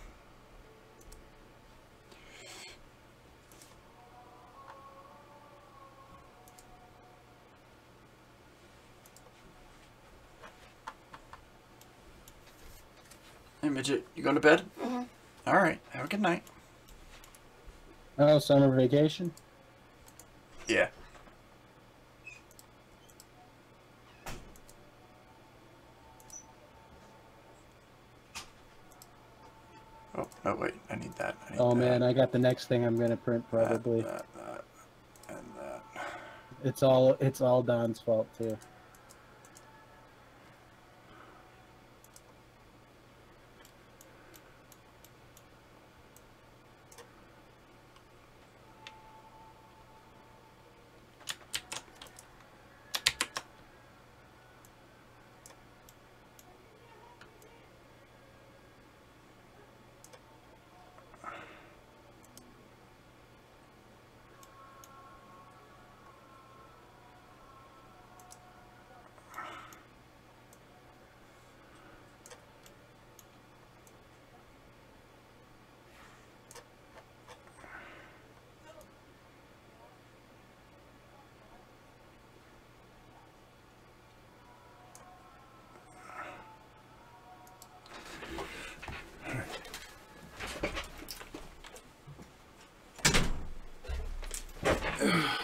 Hey, Midget, you going to bed? Mm-hmm. All right. Have a good night. Oh, summer vacation? Yeah. Oh, no, wait. I need that. I need Oh that, man, I got the next thing I'm gonna print probably. that, and that. It's all Don's fault too.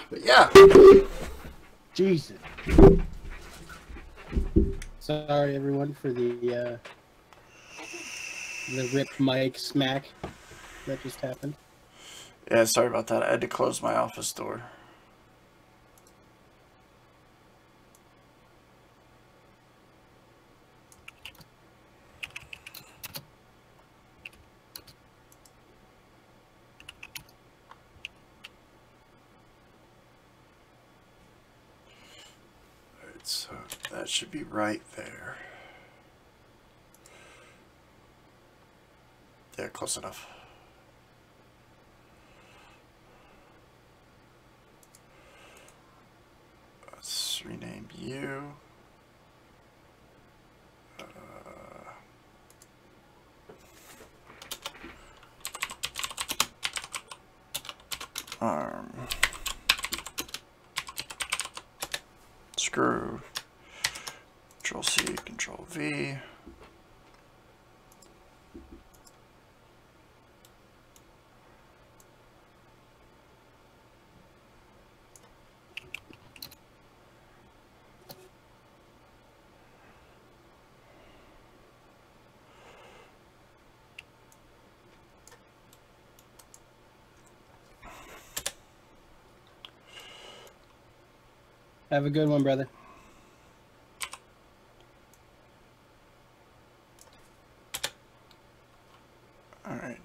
But yeah. Jesus. Sorry, everyone, for the rip mic smack that just happened. Yeah, sorry about that. I had to close my office door. Alright, so that should be right there. Yeah, close enough. Let's rename you. Arm. Screw. Control C, Control V. Have a good one, brother. All right.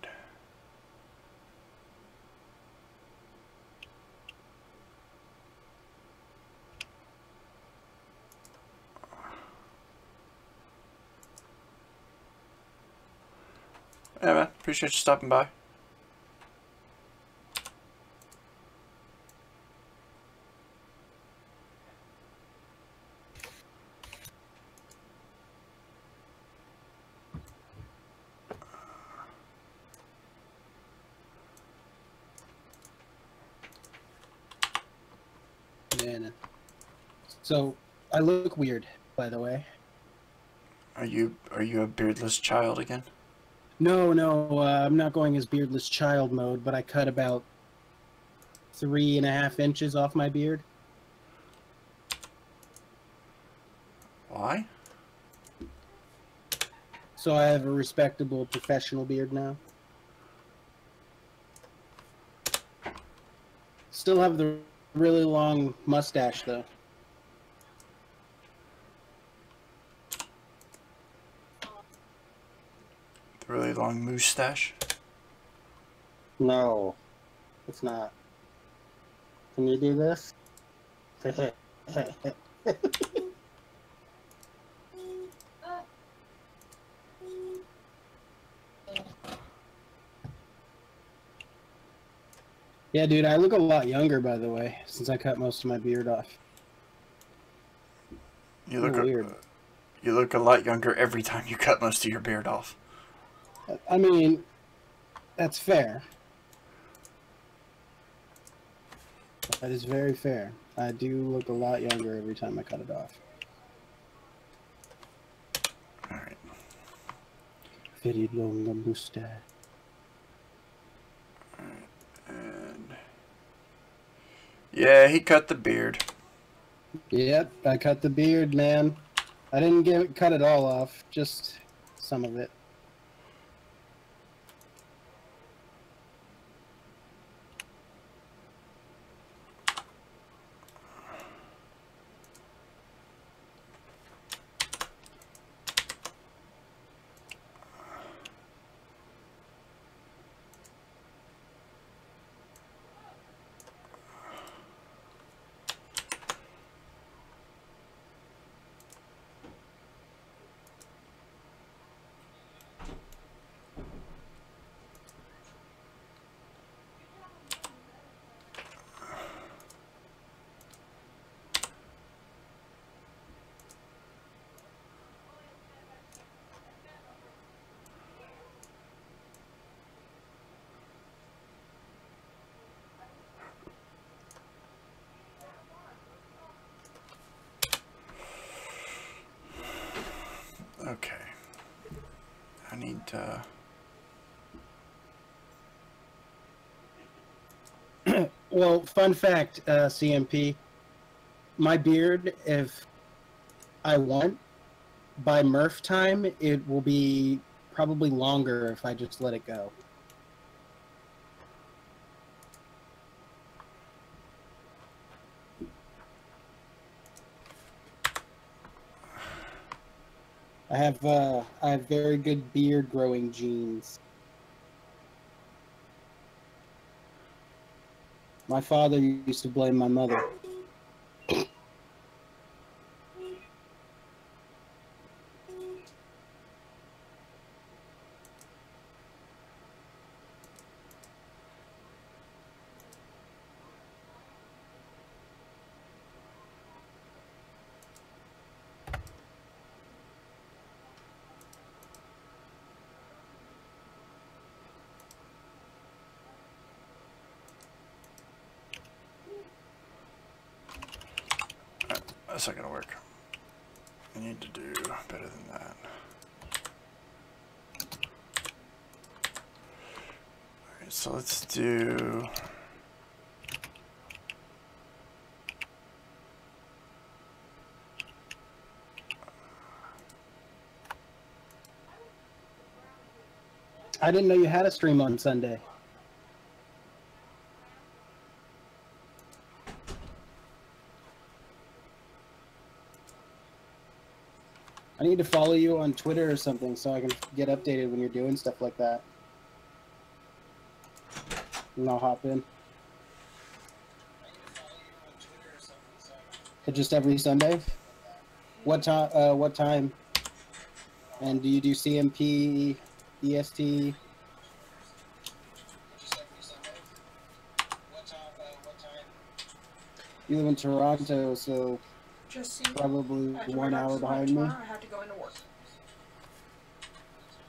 Yeah, man. Appreciate you stopping by. Man. So, I look weird, by the way. Are you a beardless child again? No, I'm not going as beardless child mode, but I cut about 3.5 inches off my beard. Why? So I have a respectable professional beard now. Still have the really long mustache, though. The really long moustache? No, it's not. Can you do this? Yeah, dude, I look a lot younger, by the way, since I cut most of my beard off. You look Weird. You look a lot younger every time you cut most of your beard off. I mean, that's fair. That is very fair. I do look a lot younger every time I cut it off. Alright. Very long mustache. And yeah, he cut the beard. Yep, I cut the beard, man. I didn't cut it all off, just some of it. Well, fun fact, CMP, my beard, if I want, by Murph time, it will be probably longer if I just let it go. I have very good beard growing genes. My father used to blame my mother. That's not gonna work. I need to do better than that. Alright, so let's do... I didn't know you had a stream on Sunday. I need to follow you on Twitter or something so I can get updated when you're doing stuff like that. And I'll hop in. Just every Sunday? What time? What time? And do you do CMP, EST? You live in Toronto, so Just see. probably After 1 my hour doctor's behind appointment me. tomorrow, I have to go into work.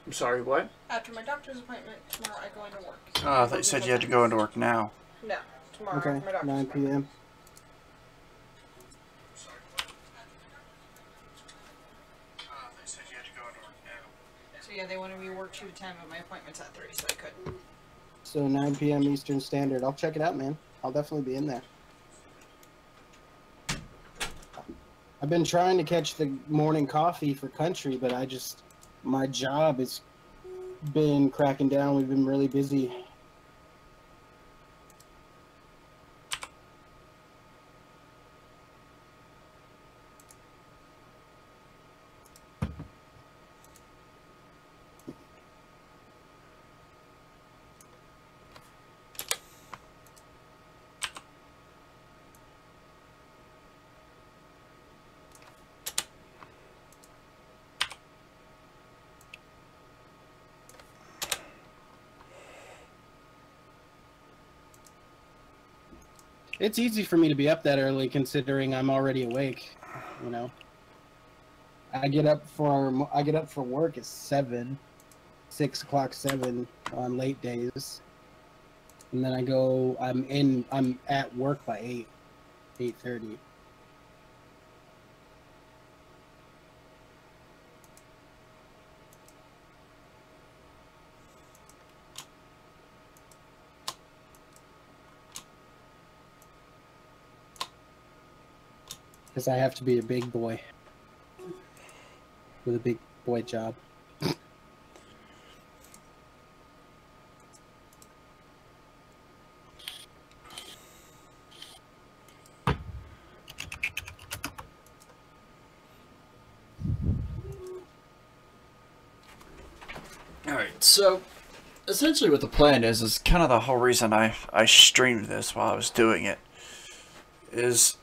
I'm sorry, what? After my doctor's appointment tomorrow, I go into work. Oh, I thought you said you had to go into work now. No, tomorrow Okay, after my doctor's 9 appointment. p.m. So yeah, they wanted me to work 2 to 10, but my appointment's at 3, so I couldn't. So 9 p.m. Eastern Standard. I'll check it out, man. I'll definitely be in there. I've been trying to catch the morning coffee for country, but my job has been cracking down. We've been really busy. It's easy for me to be up that early considering I'm already awake, you know. I get up for work at 7, 6 o'clock, 7 on late days. And then I'm at work by 8, 8:30. Because I have to be a big boy with a big boy job. Alright, so essentially what the plan is kind of the whole reason I streamed this while I was doing it is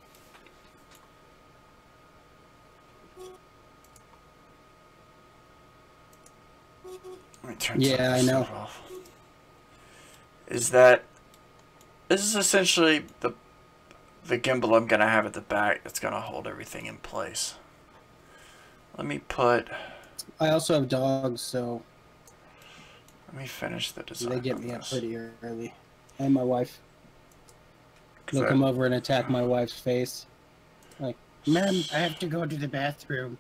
let me turn Yeah, I know. off. Is that this is essentially the gimbal I'm gonna have at the back that's gonna hold everything in place. Let me put. I also have dogs, so Let me finish the design. they get on me up this. pretty early. And my wife. 'Cause They'll come over and attack my wife's face. Like, Mom, I have to go to the bathroom.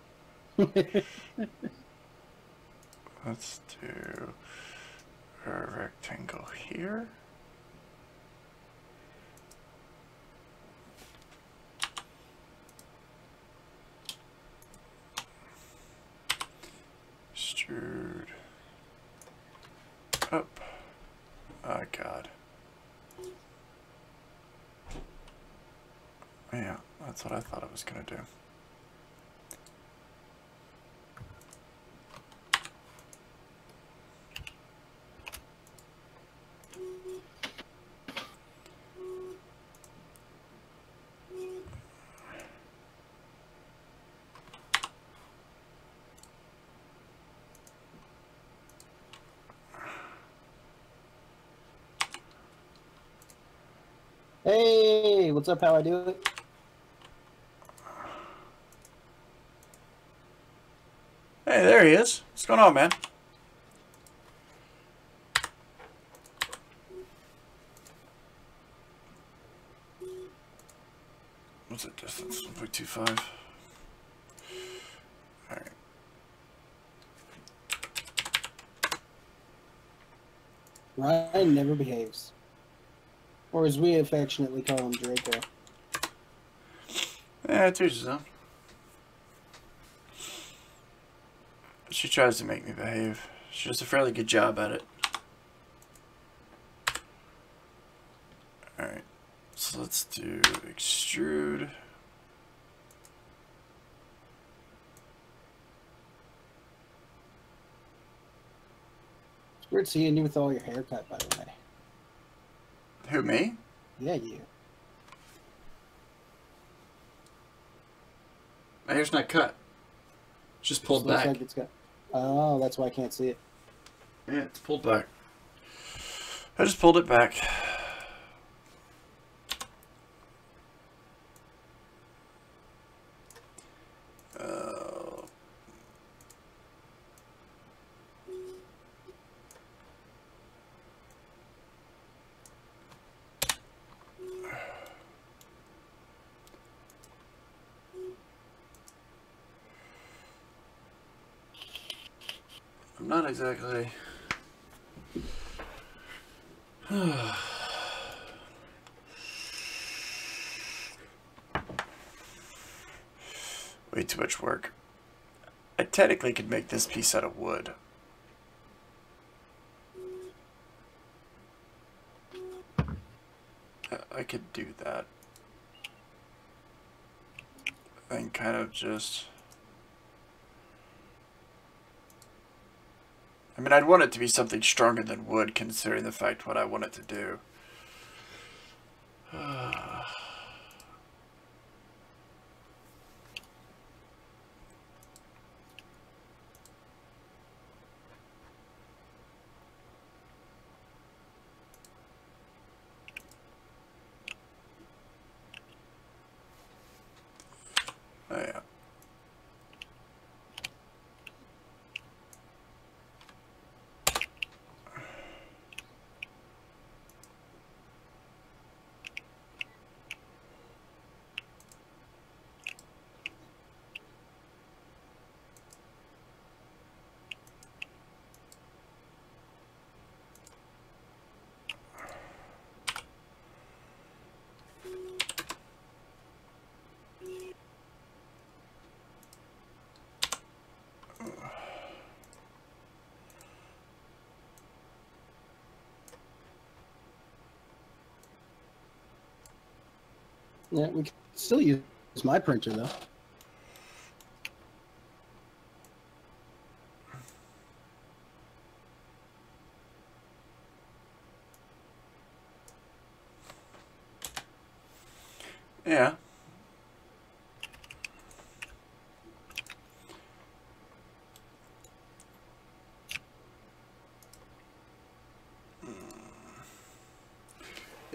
Let's do a rectangle here. Oh, God. Yeah, that's what I thought it was going to do. Hey, what's up? How I do it? Hey, there he is. What's going on, man? What's the distance? 1.25. Alright. Ryan never behaves. Or as we affectionately call him, Draco. Yeah, it's yours, though. She tries to make me behave. She does a fairly good job at it. Alright. So let's do extrude. It's weird seeing you with all your haircut, by the way. Who, me? Yeah, you. My hair's not cut. It's just pulled Looks back. like it's got... Oh, that's why I can't see it. Yeah, it's pulled back. I just pulled it back. I'm not exactly... Way too much work. I technically could make this piece out of wood. I could do that. And kind of just... I mean, I'd want it to be something stronger than wood, considering the fact what I want it to do. Oh, yeah. Yeah, we can still use my printer, though. Yeah.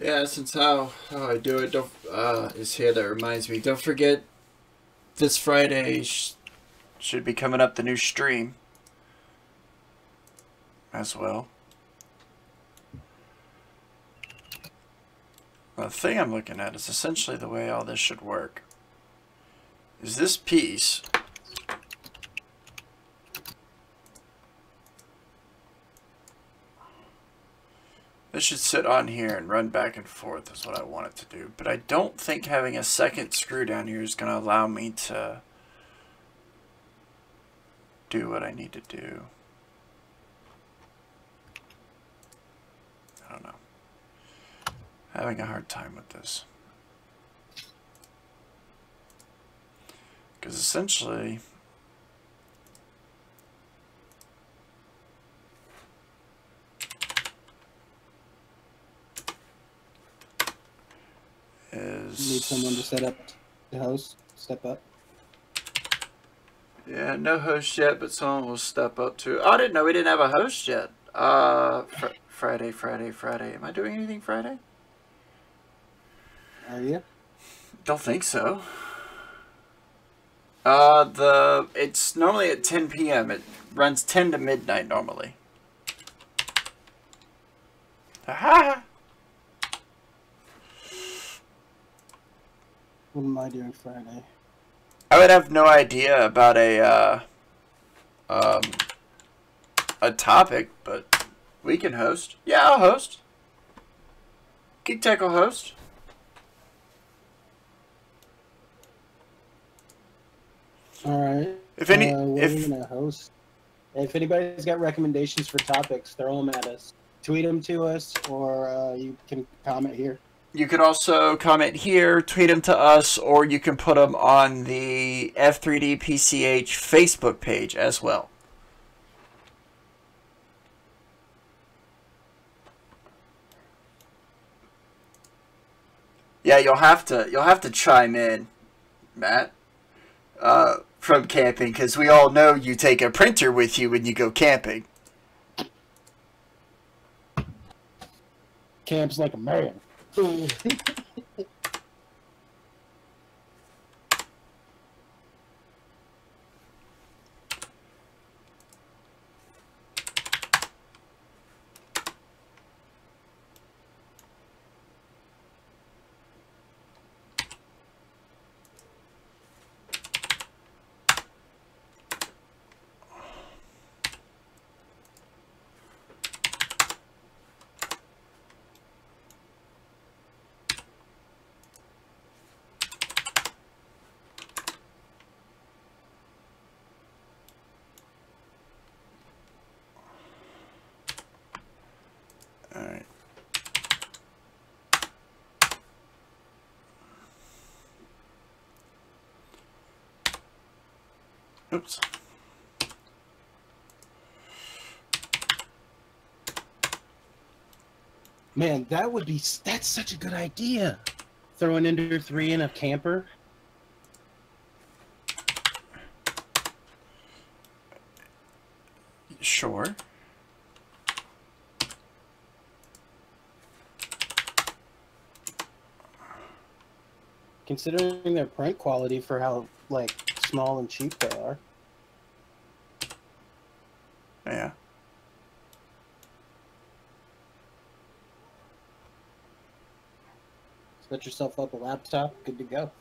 Yeah, since how I do it is here, that reminds me. Don't forget, this Friday should be coming up the new stream as well. The thing I'm looking at is essentially the way all this should work. Is this piece... This should sit on here and run back and forth is what I want it to do. But I don't think having a second screw down here is going to allow me to do what I need to do. I don't know. Having a hard time with this. Because essentially, is... Need someone to set up the host, step up. Yeah, no host yet, but someone will step up to... Oh, I didn't know we didn't have a host yet. Friday. Am I doing anything Friday? Are you? Don't think so. It's normally at 10 p.m. It runs 10 to midnight normally. Aha! What am I doing Friday? I would have no idea about a topic, but we can host. Yeah, I'll host. Geek Tech will host. All right. If any, what are we gonna host? If anybody's got recommendations for topics, throw them at us. Tweet them to us, or you can comment here. You could also comment here, tweet them to us, or you can put them on the F3D PCH Facebook page as well. Yeah, you'll have to chime in, Matt, from camping, because we all know you take a printer with you when you go camping. Camps like a man. Alright. Oops. Man, that's such a good idea. Throw an Ender 3 in a camper. Sure. Considering their print quality for how, like, small and cheap they are. Yeah. Set yourself up a laptop, good to go.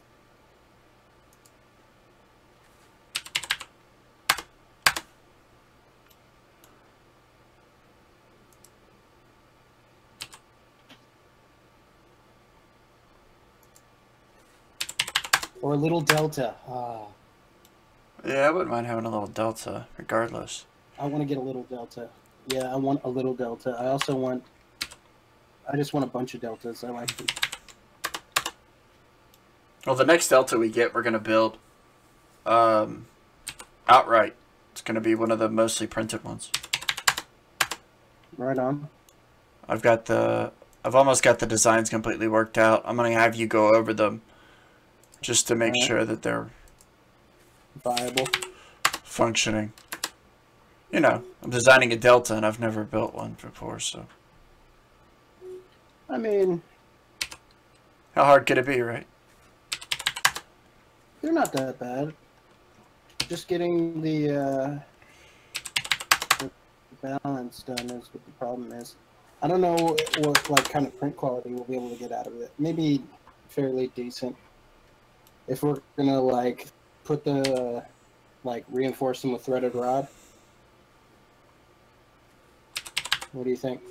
Or a little Delta. Ah, Yeah, I wouldn't mind having a little Delta, regardless. I want to get a little Delta. Yeah, I want a little Delta. I just want a bunch of Deltas. I like them. Well, the next Delta we get, we're going to build outright. It's going to be one of the mostly printed ones. Right on. I've almost got the designs completely worked out. I'm going to have you go over them just to make sure that they're viable, functioning. You know, I'm designing a Delta and I've never built one before, so. I mean, how hard could it be, right? They're not that bad. Just getting the balance done is what the problem is. I don't know what like kind of print quality we'll be able to get out of it. Maybe fairly decent. If we're gonna like put the reinforce them with threaded rod. What do you think?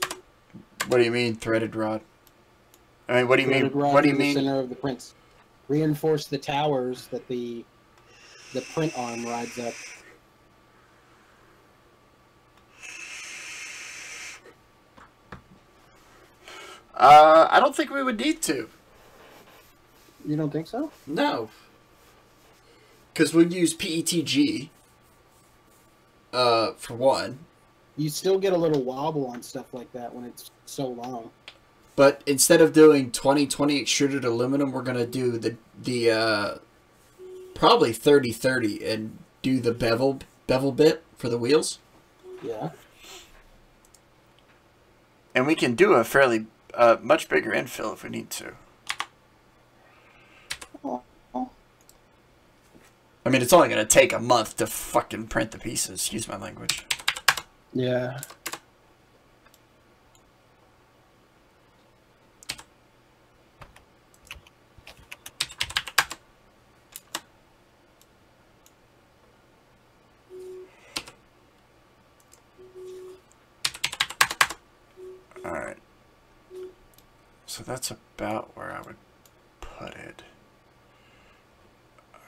What do you mean threaded rod? I mean, what do you mean? What do you mean? The center of the prints. Reinforce the towers that the print arm rides up. I don't think we would need to. You don't think so? No. Because we'd use PETG, for one. You still get a little wobble on stuff like that when it's so long. But instead of doing 20/20 extruded aluminum, we're going to do the probably 30/30 and do the bevel bit for the wheels. Yeah. And we can do a fairly much bigger infill if we need to. I mean, it's only going to take a month to fucking print the pieces. Excuse my language. Yeah. Alright. So that's about where I would put it.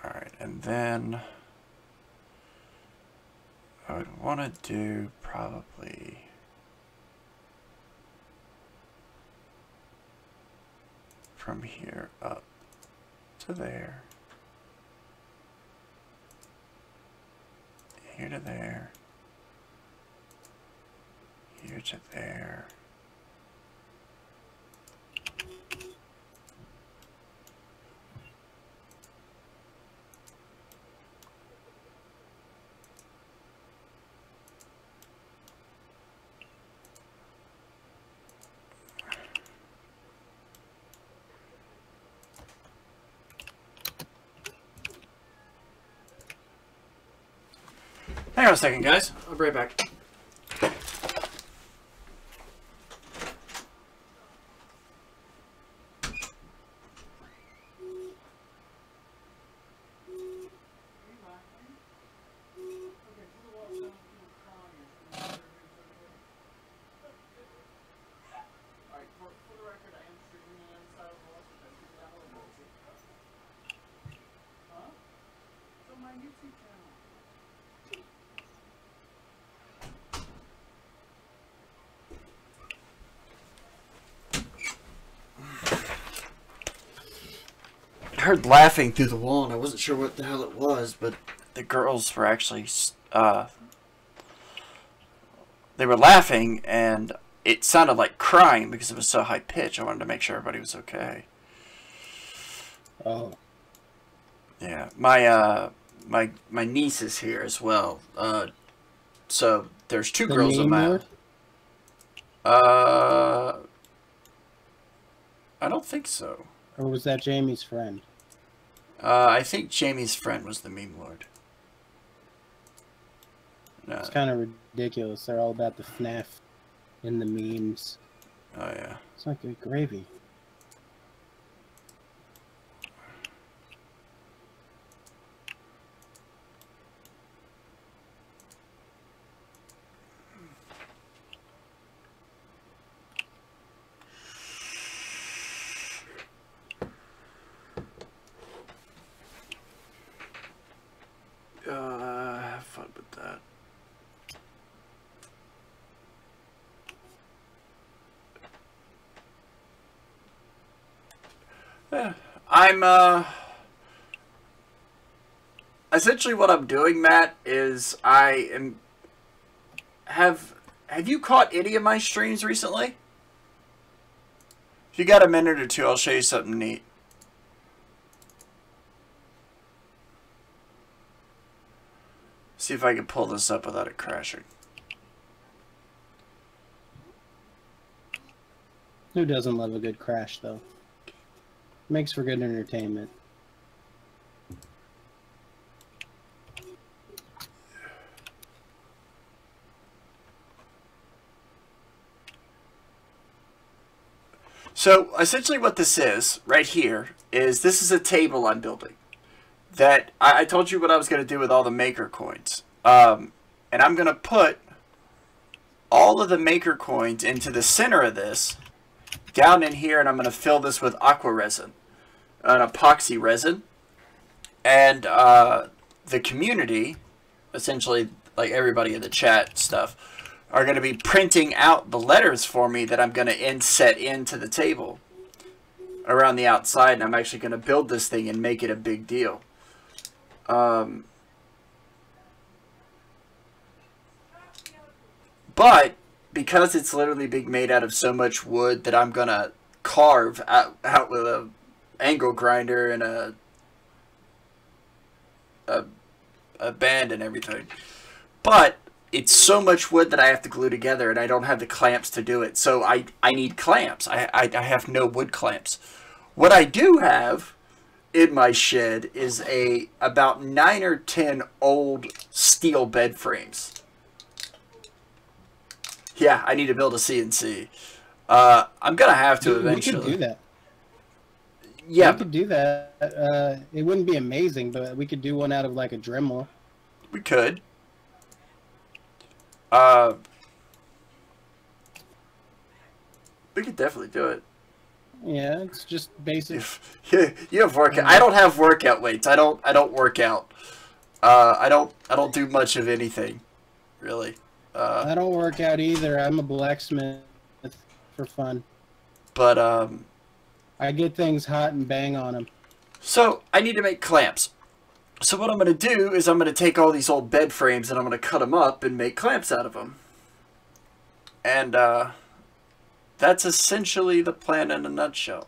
Alright, and then I would want to do probably from here up to there, here to there, here to there. Hang on a second, guys. I'll be right back. I heard laughing through the wall, and I wasn't sure what the hell it was, but the girls were actually, they were laughing, and it sounded like crying because it was so high pitched. I wanted to make sure everybody was okay. Oh. Yeah, my niece is here as well. So there's two girls in my. I don't think so. Or was that Jamie's friend? I think Jamie's friend was the meme lord. No. It's kind of ridiculous. They're all about the FNAF in the memes. Oh, yeah. It's like good gravy. Have fun with that. Yeah, I'm essentially what I'm doing, Matt, is have you caught any of my streams recently? If you got a minute or two, I'll show you something neat. See if I can pull this up without it crashing. Who doesn't love a good crash, though? Makes for good entertainment. So essentially what this is, right here, is this is a table I'm building. That I told you what I was going to do with all the maker coins. And I'm going to put all of the maker coins into the center of this, down in here, and I'm going to fill this with aqua resin, an epoxy resin. And the community, essentially like everybody in the chat stuff, are going to be printing out the letters for me that I'm going to inset into the table around the outside, and I'm actually going to build this thing and make it a big deal. But because it's literally being made out of so much wood that I'm going to carve out with a angle grinder and a band and everything. But it's so much wood that I have to glue together, and I don't have the clamps to do it. So I need clamps. I have no wood clamps. What I do have in my shed is about 9 or 10 old steel bed frames. Yeah, I need to build a CNC. I'm going to have to eventually. We could do that. Yeah. We could do that. It wouldn't be amazing, but we could do one out of like a Dremel. We could. We could definitely do it. Yeah, it's just basic. You have workout. I don't have workout weights. I don't work out. I don't do much of anything, really. I don't work out either. I'm a blacksmith for fun. But I get things hot and bang on them. So I need to make clamps. So what I'm going to do is I'm going to take all these old bed frames and I'm going to cut them up and make clamps out of them. And that's essentially the plan in a nutshell.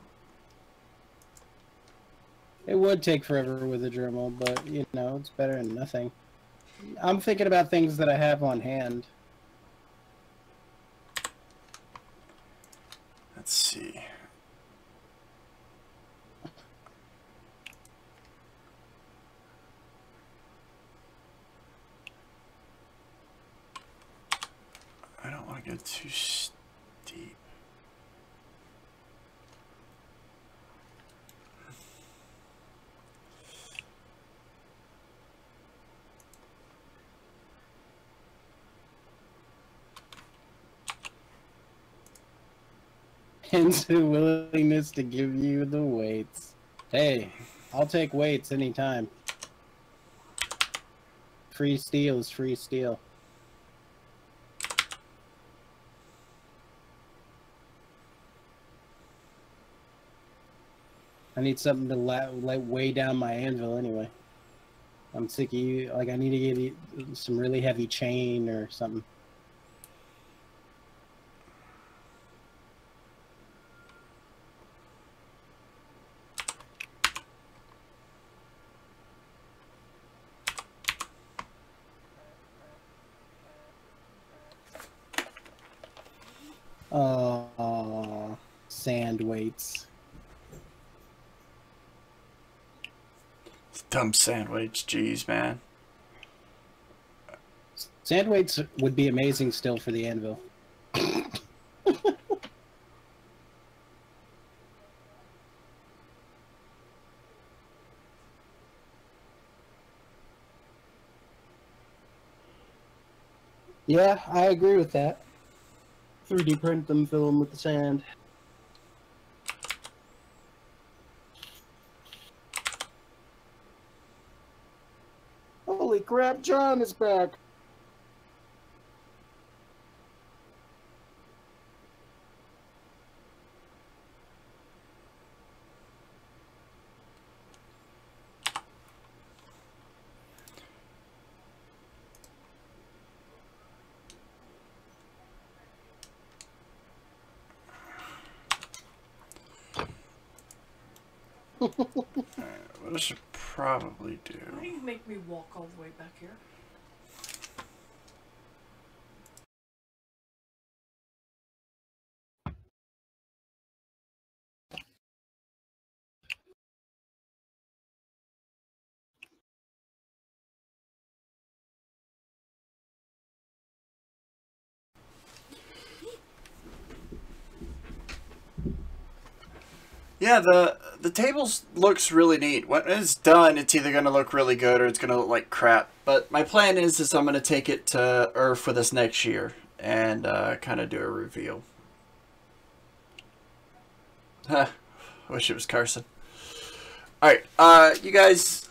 It would take forever with a Dremel, but you know, it's better than nothing. I'm thinking about things that I have on hand. Let's see. I don't want to go too steep. Hence the willingness to give you the weights. Hey, I'll take weights anytime. Free steel is free steel. I need something to weigh down my anvil anyway. I'm sick of you. Like, I need to get some really heavy chain or something. Oh, sand weights. Dumb sandwich, jeez, man. Sand weights would be amazing still for the anvil. Yeah, I agree with that. 3D print them, fill them with the sand. Holy crap, John is back! What I should probably do. Why do you make me walk all the way back here? Yeah, the tables looks really neat. When it's done, it's either going to look really good or it's going to look like crap. But my plan is I'm going to take it to ERRF for this next year and kind of do a reveal. Huh. I wish it was Carson. Alright, you guys,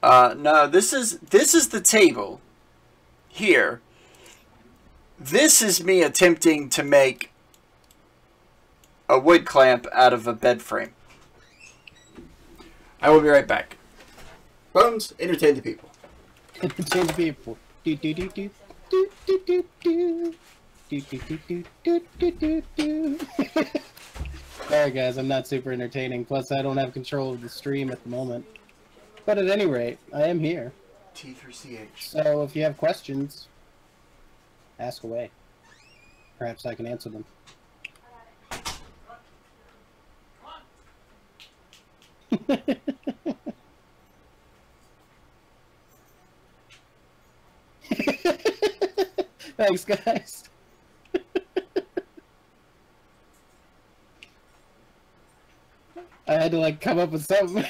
No, this is the table here. This is me attempting to make a wood clamp out of a bed frame. I will be right back. Bones, entertain the people. Entertain the people. Do do do do do do do do. Do do do do do do do do. Sorry guys, I'm not super entertaining. Plus, I don't have control of the stream at the moment. But at any rate, I am here. T3CH. So if you have questions, ask away. Perhaps I can answer them. Thanks, guys. I had to like come up with something.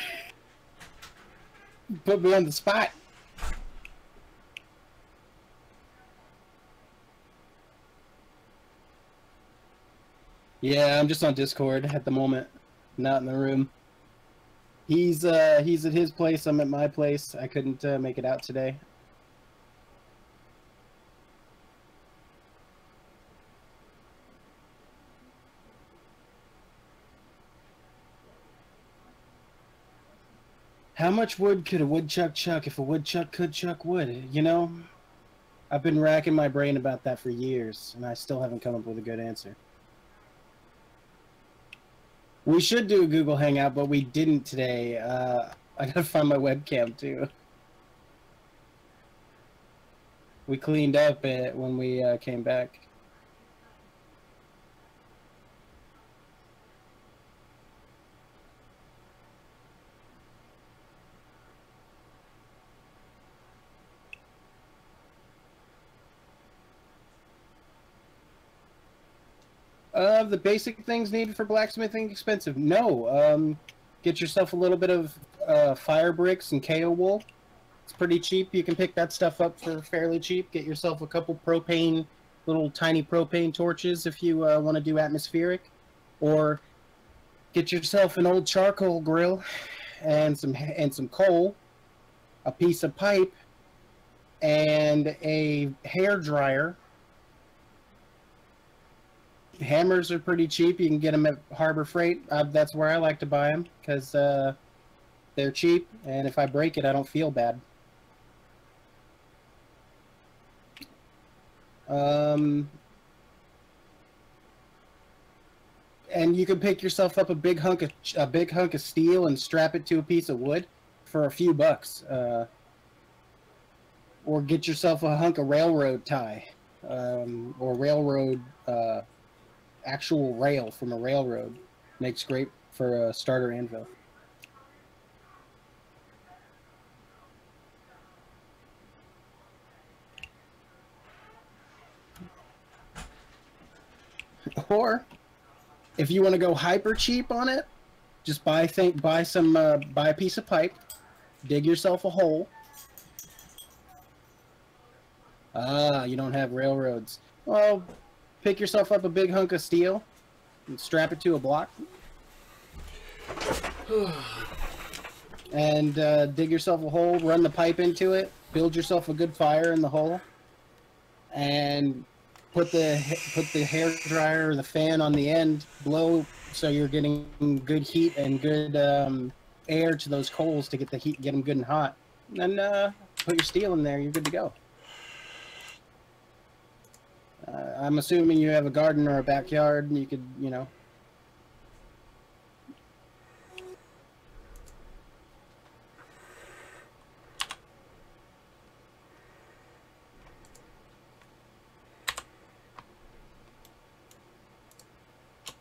Put me on the spot. Yeah, I'm just on Discord at the moment. Not in the room. He's at his place, I'm at my place. I couldn't make it out today. How much wood could a woodchuck chuck if a woodchuck could chuck wood? You know? I've been racking my brain about that for years, and I still haven't come up with a good answer. We should do a Google Hangout, but we didn't today. I gotta find my webcam, too. We cleaned up it when we came back. The basic things needed for blacksmithing expensive. No, get yourself a little bit of fire bricks and KO wool. It's pretty cheap. You can pick that stuff up for fairly cheap. Get yourself a couple propane, little tiny propane torches if you want to do atmospheric, or get yourself an old charcoal grill and some coal, a piece of pipe, and a hair dryer. Hammers are pretty cheap. You can get them at Harbor Freight. That's where I like to buy them because they're cheap, and if I break it, I don't feel bad. And you can pick yourself up a big hunk of steel and strap it to a piece of wood for a few bucks, or get yourself a hunk of railroad tie, or railroad. Actual rail from a railroad. Makes great for a starter anvil. Or if you want to go hyper cheap on it, just buy a piece of pipe, dig yourself a hole. Ah, you don't have railroads. Well, pick yourself up a big hunk of steel and strap it to a block. And dig yourself a hole, run the pipe into it, build yourself a good fire in the hole, and put the hair dryer or the fan on the end, blow so you're getting good heat and good air to those coals to get the heat, get them good and hot. And put your steel in there, you're good to go. I'm assuming you have a garden or a backyard, and you could, you know.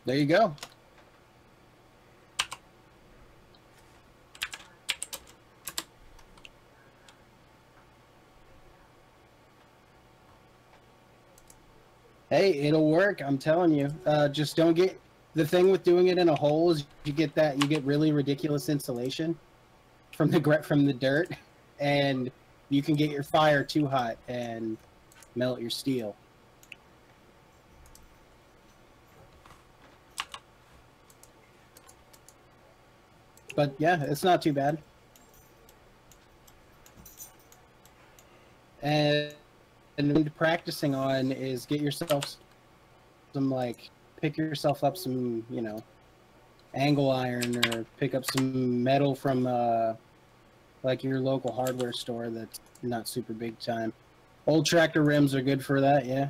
There you go. Hey, it'll work. I'm telling you. Just don't get the thing with doing it in a hole is you get really ridiculous insulation from the dirt, and you can get your fire too hot and melt your steel. But yeah, it's not too bad. and when practicing on is get yourself some, like, pick yourself up some, you know, angle iron, or pick up some metal from like your local hardware store that's not super big time. Old tractor rims are good for that, yeah.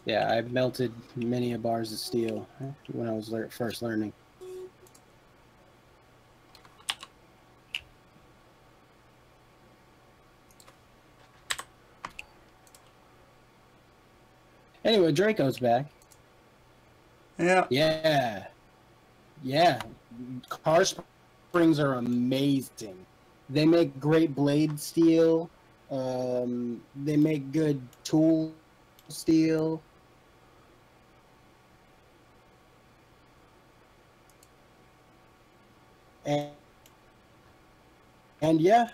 Yeah, I've melted many a bars of steel when I was first learning. Anyway, Draco's back. Yeah. Yeah. Yeah. Car springs are amazing. They make great blade steel. They make good tool steel. And yeah.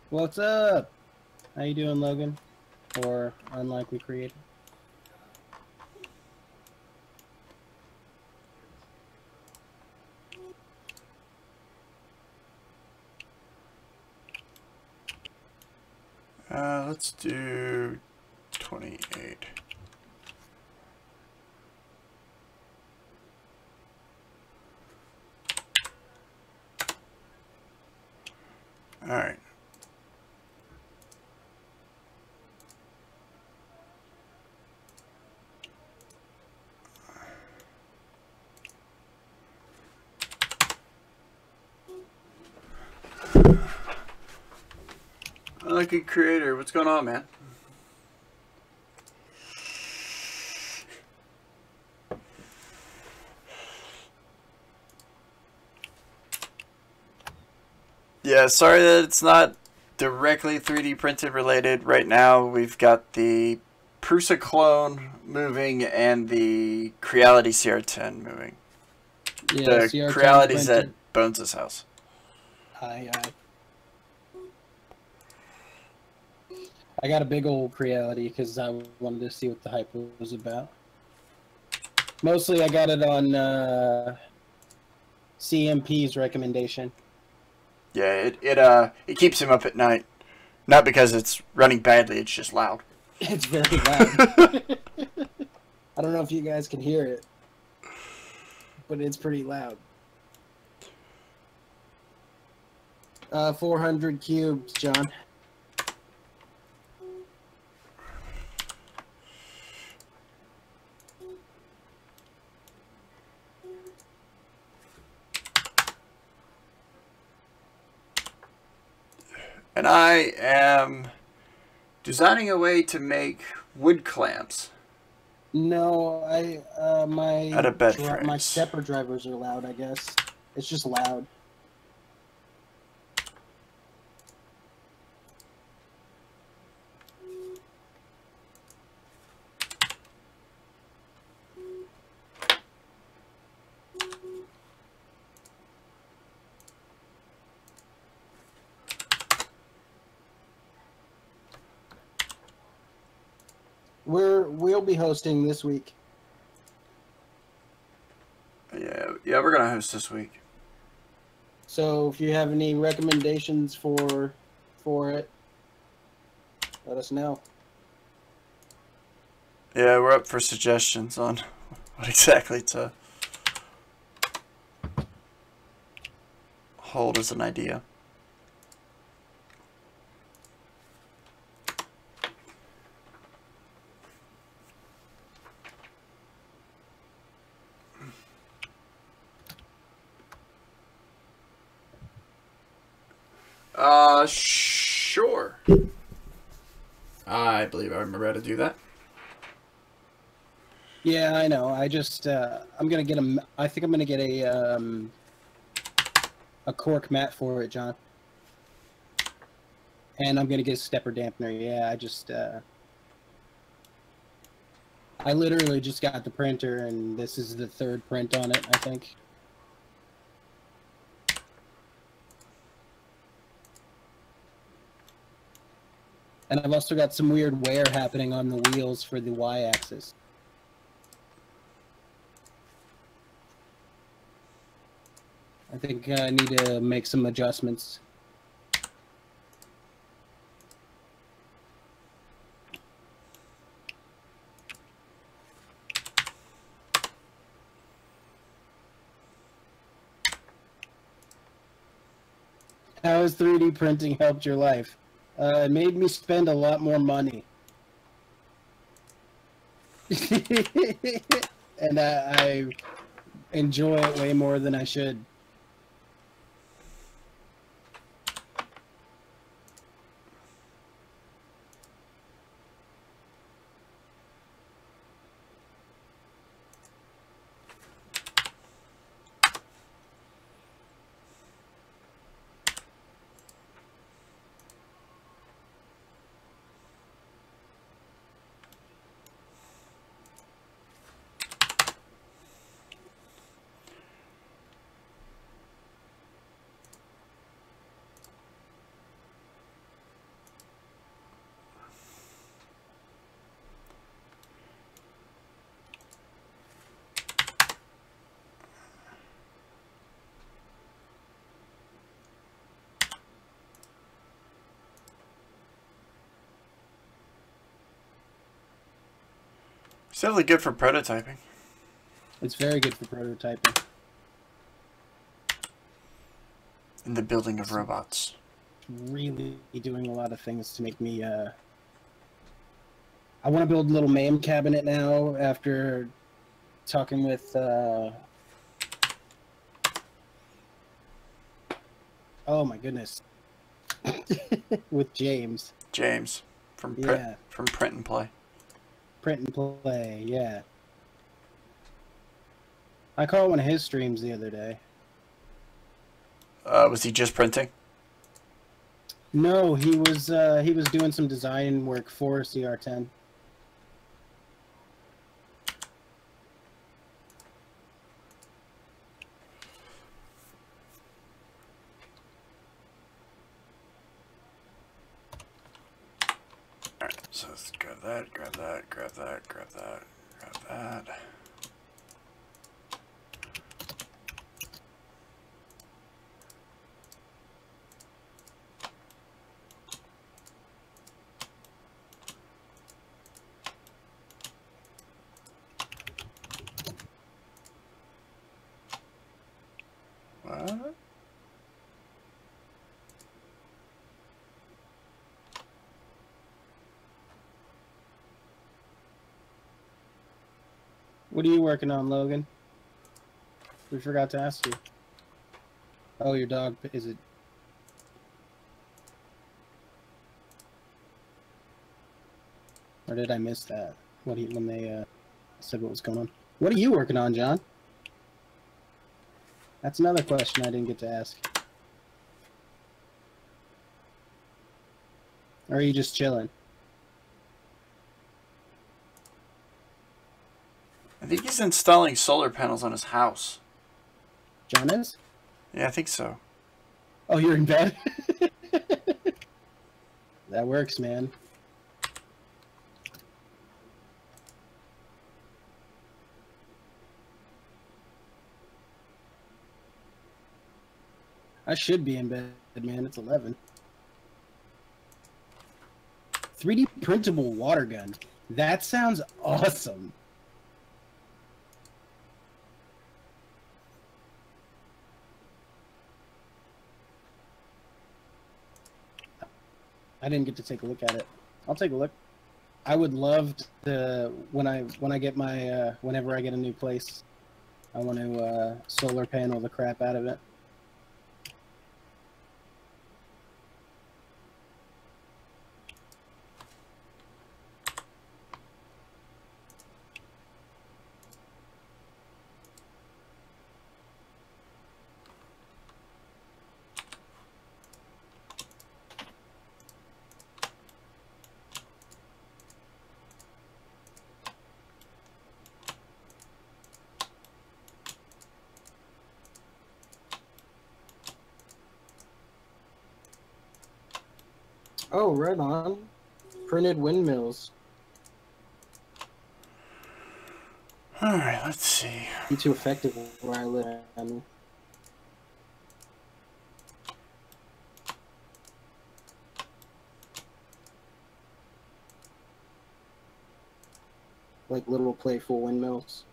What's up? How you doing, Logan? Or Unlikely Creator? Let's do 28. All right. Unlucky Creator, what's going on, man? Yeah, sorry that it's not directly 3D printed related. Right now, we've got the Prusa clone moving and the Creality CR10 moving. Yeah, The CR10 Creality's at printed. Bones' house. I got a big old Creality because I wanted to see what the hype was about. Mostly I got it on CMP's recommendation. Yeah, it keeps him up at night. Not because it's running badly, it's just loud. It's very loud. I don't know if you guys can hear it, but it's pretty loud. 400 cubes, John. And I am designing a way to make wood clamps. No, my Out of bed frames. my stepper drivers are loud, I guess. It's just loud. We'll be hosting this week. Yeah, we're gonna host this week. So if you have any recommendations for it, let us know. Yeah, we're up for suggestions on what exactly to hold as an idea. Sure. I believe I remember how to do that. Yeah, I know. I just I'm gonna get a. I think I'm gonna get a cork mat for it, John. And I'm gonna get a stepper dampener. Yeah, I I literally just got the printer, and this is the third print on it, I think. And I've also got some weird wear happening on the wheels for the Y-axis. I think I need to make some adjustments. How has 3D printing helped your life? It made me spend a lot more money. And I enjoy it way more than I should. It's definitely good for prototyping. It's very good for prototyping. And the building of robots. Really doing a lot of things to make me, I want to build a little MAME cabinet now after talking with, oh my goodness. With James. James. From Print and Play. Print and Play, yeah. I caught one of his streams the other day. Was he just printing? No, he was doing some design work for CR10. Alright, so let's grab that, grab that, grab that, grab that, grab that. What? What are you working on, Logan? We forgot to ask you. Oh, your dog, is it? Or did I miss that? When they said what was going on? What are you working on, John? That's another question I didn't get to ask. Or are you just chilling? I think he's installing solar panels on his house. John is? Yeah, I think so. Oh, you're in bed? That works, man. I should be in bed, man. It's 11. 3D printable water gun. That sounds awesome. I didn't get to take a look at it. I'll take a look. I would love to when I get my whenever I get a new place, I want to solar panel the crap out of it. Oh, right on. Printed windmills. Alright, let's see. Be too effective where I live. I mean. Like little playful windmills.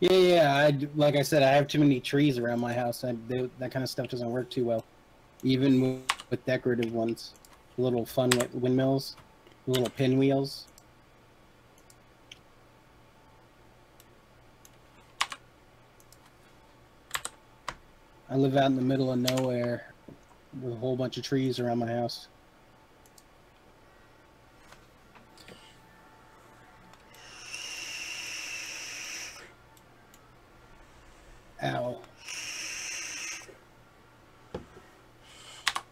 Yeah. Like I said, I have too many trees around my house. That kind of stuff doesn't work too well, even with decorative ones. Little fun windmills, little pinwheels. I live out in the middle of nowhere with a whole bunch of trees around my house. Ow.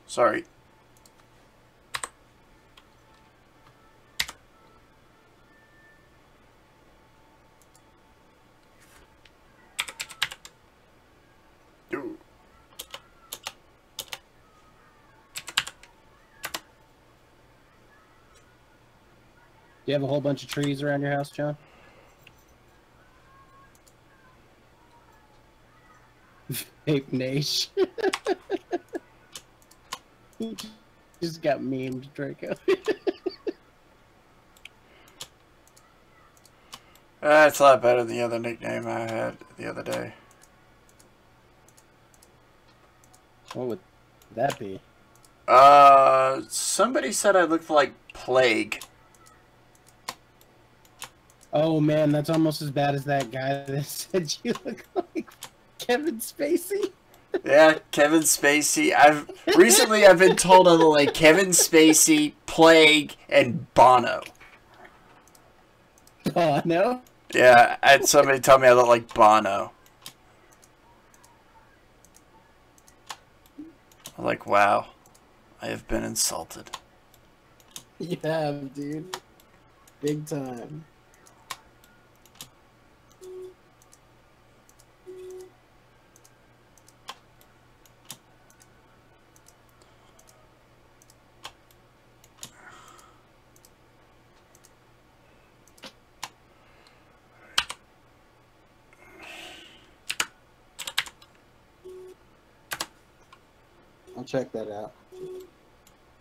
Sorry. Ooh. Do you have a whole bunch of trees around your house, John? Vape Nash. He just got memed, Draco. That's a lot better than the other nickname I had the other day. What would that be? Somebody said I looked like Plague. Oh man, that's almost as bad as that guy that said you look like Kevin Spacey. Yeah, Kevin Spacey. I've been told I look like Kevin Spacey, Plague, and Bono. Bono? Yeah, I had somebody tell me I look like Bono. I'm like, wow, I have been insulted. You have, dude. Big time. I'll check that out,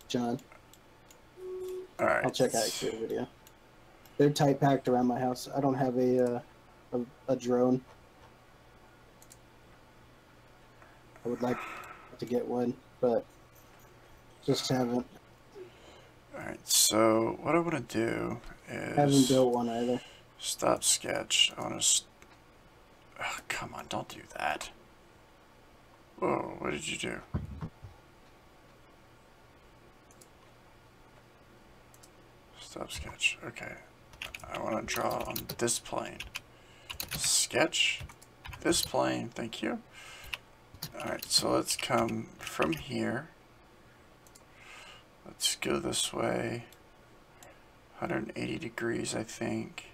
John. All right. I'll check out your video. They're tight packed around my house. I don't have a drone. I would like to get one, but just haven't. All right. So what I want to do is Haven't built one either. stop sketch. I want to. Oh, come on! Don't do that. Whoa! What did you do? Stop sketch. Okay. I want to draw on this plane. Sketch. This plane. Thank you. Alright, so let's come from here. Let's go this way. 180 degrees, I think,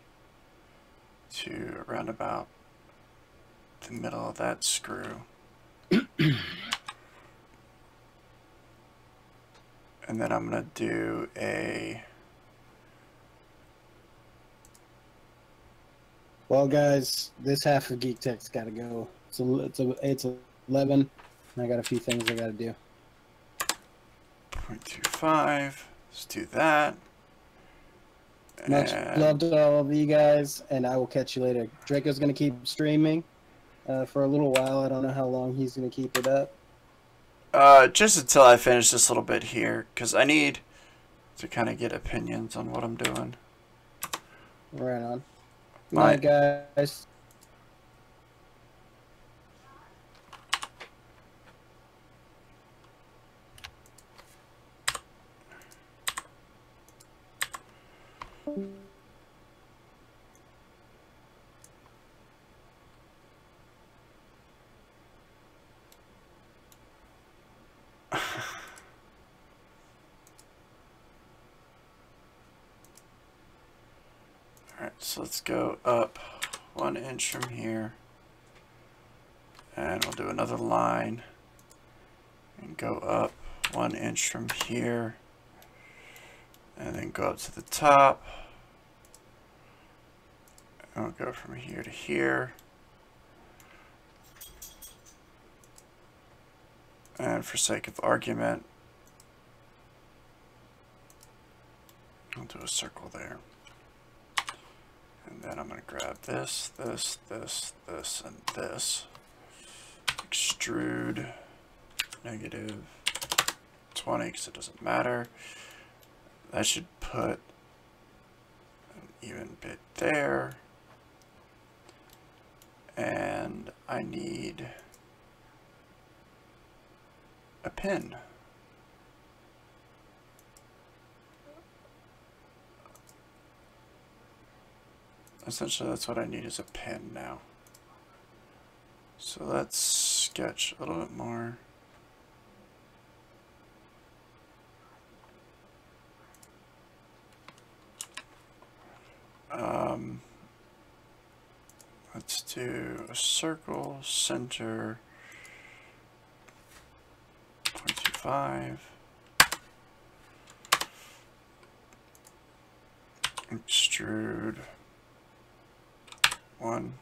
to around about the middle of that screw. And then I'm going to do a... Well, guys, this half of Geek Tech's got to go. It's 11. And I got a few things I got to do. 0.25. Let's do that. Much love to all of you guys, and I will catch you later. Draco's going to keep streaming for a little while. I don't know how long he's going to keep it up. Just until I finish this little bit here, because I need to kind of get opinions on what I'm doing. Right on. My- Night, guys. Alright, so let's go up 1 inch from here. And we'll do another line. And go up 1 inch from here. And then go up to the top. And we'll go from here to here. And for sake of argument, I'll do a circle there. And then I'm going to grab this, this, this, this, and this. Extrude negative 20 because it doesn't matter. That should put an even bit there. And I need a pin. Essentially, that's what I need is a pin now. So let's sketch a little bit more. Let's do a circle, center, 0.25. Extrude 1.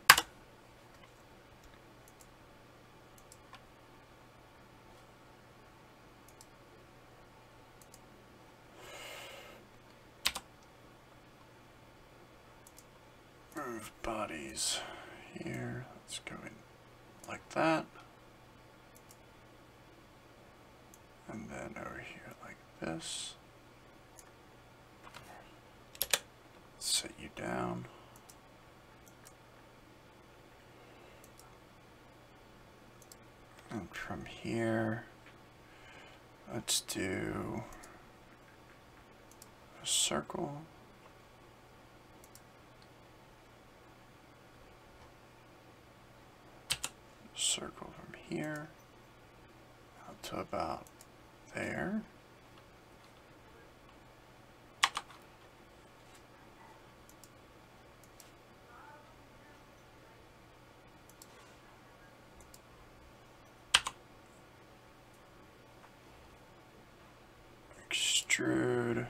Move bodies here. Let's go in like that. And then over here like this. Set you down. And from here, let's do a circle. Circle from here out to about there. Extrude.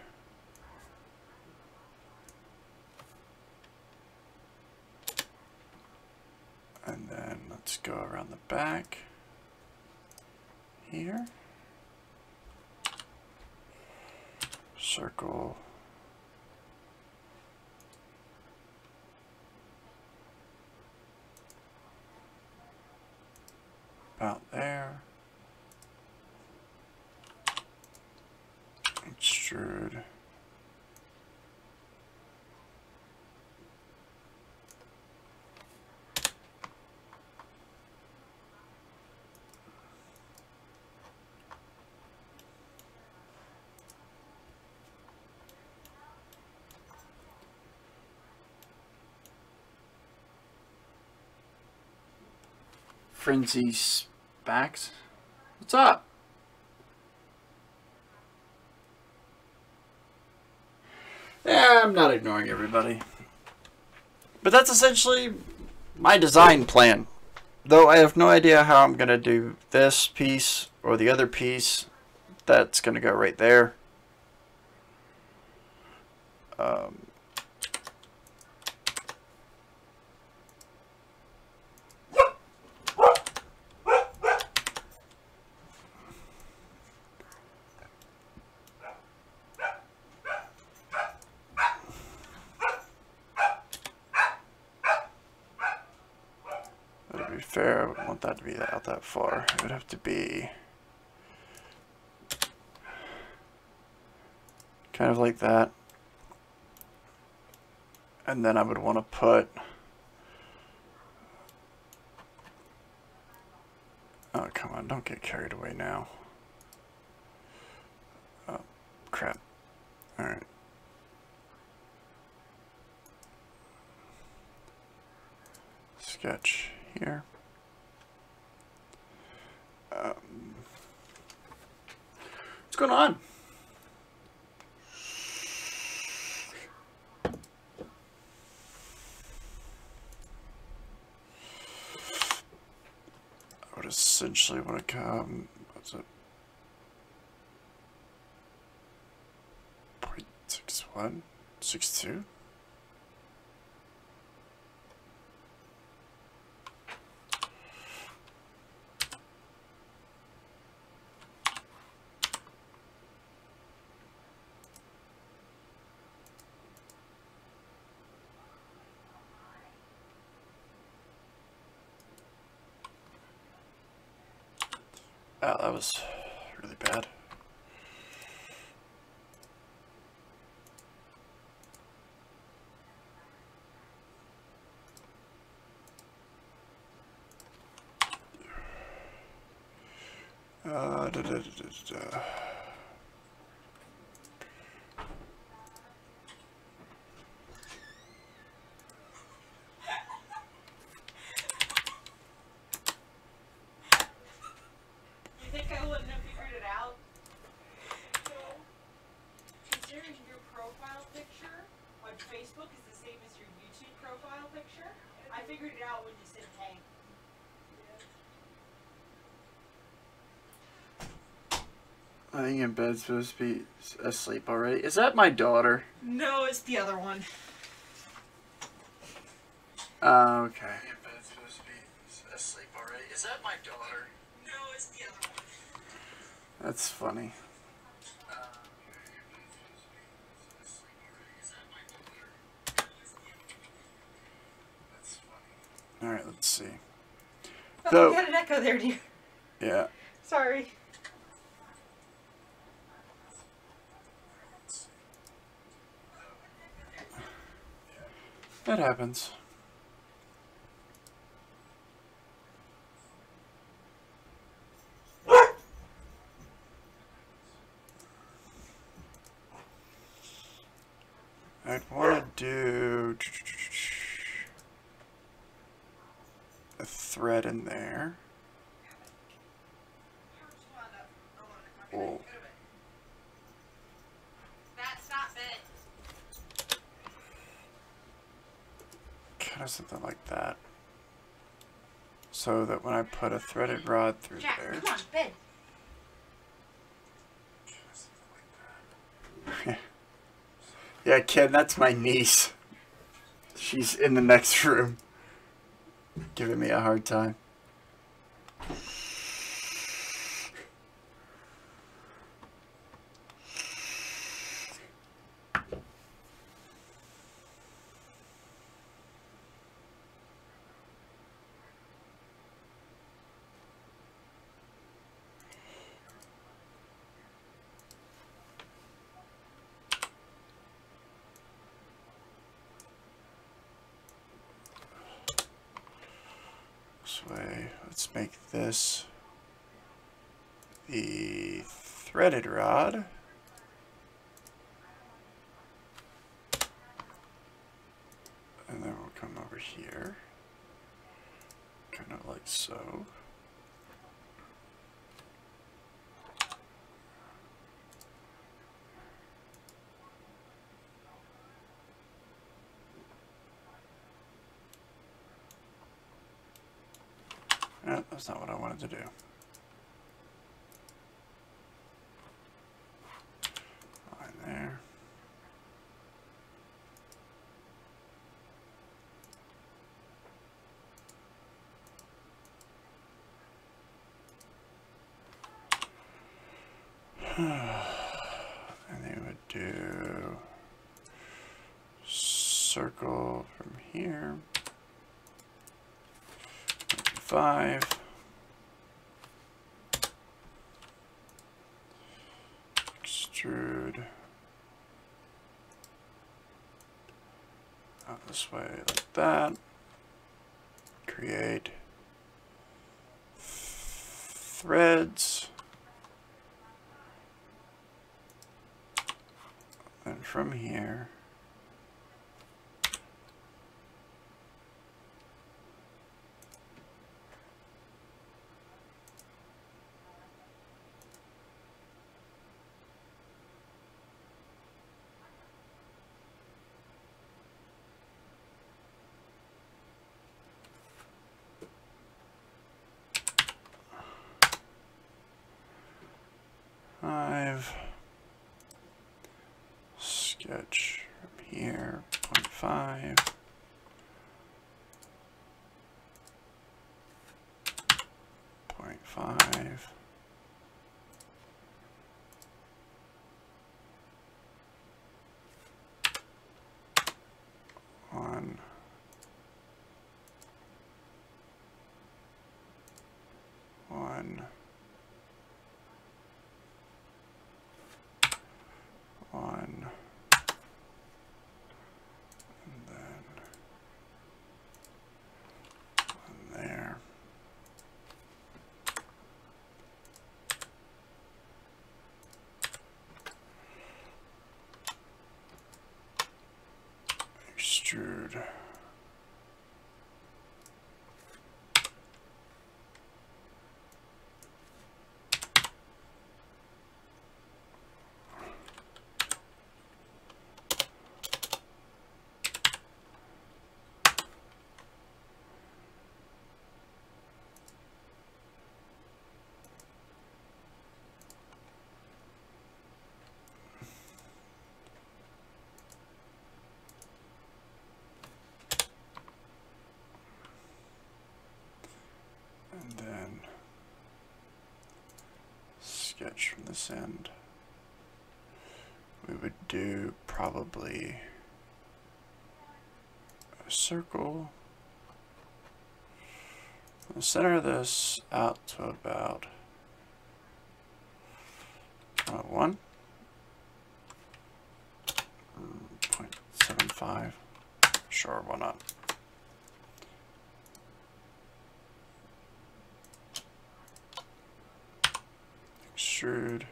And then let's go around the back here. Circle. About there. Extrude. Frenzy Spax. What's up? Yeah, I'm not ignoring everybody. But that's essentially my design plan. Though I have no idea how I'm going to do this piece or the other piece. That's going to go right there. To be fair, I wouldn't want that to be out that far. It would have to be kind of like that. And then I would want to put, oh, come on, don't get carried away now. Oh, crap. All right. Sketch here. What's going on? I would essentially want to come, what's it? 0.61, 62? Oh, that was really bad. Da, da, da, da. You think I wouldn't have figured it out? Considering your profile picture on Facebook is the same as your YouTube profile picture, I figured it out when you said hey. I think in bed's supposed to be asleep already. Is that my daughter? No, it's the other one. Okay. In bed's supposed to be asleep already. Is that my daughter? No, it's the other one. That's funny. All right, let's see. Oh, So, you had an echo there, dear. yeah. Sorry. That happens. I'd want to do a thread in there. Oh. That's not it. Kind of something like that. So that when I put a threaded rod through Jack, there. come on, bed. Yeah, Ken, that's my niece. She's in the next room. Giving me a hard time. This way, let's make this the threaded rod. And then we'll come over here, kind of like so. No, that's not what I wanted to do. Line there. And they would do circle from here. 5. Extrude out this way like that. Create threads. And from here, sketch from here, 0.5, 0.5, 1, 1, 1, and then one there. Extrude. And then sketch from this end. We would do probably a circle from the center of this out to about 1, 0.75. Sure, why not? Extrude.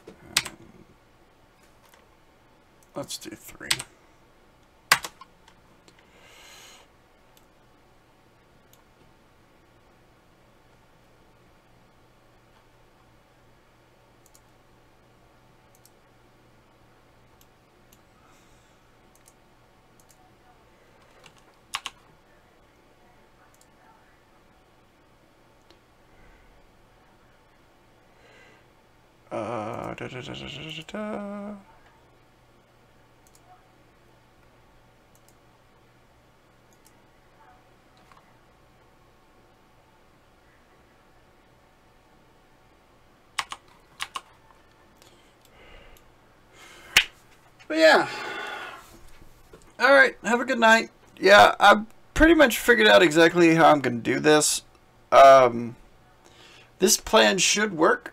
And let's do 3. Da, da, da, da, da, da. But yeah. Alright, have a good night. Yeah, I've pretty much figured out exactly how I'm going to do this. This plan should work.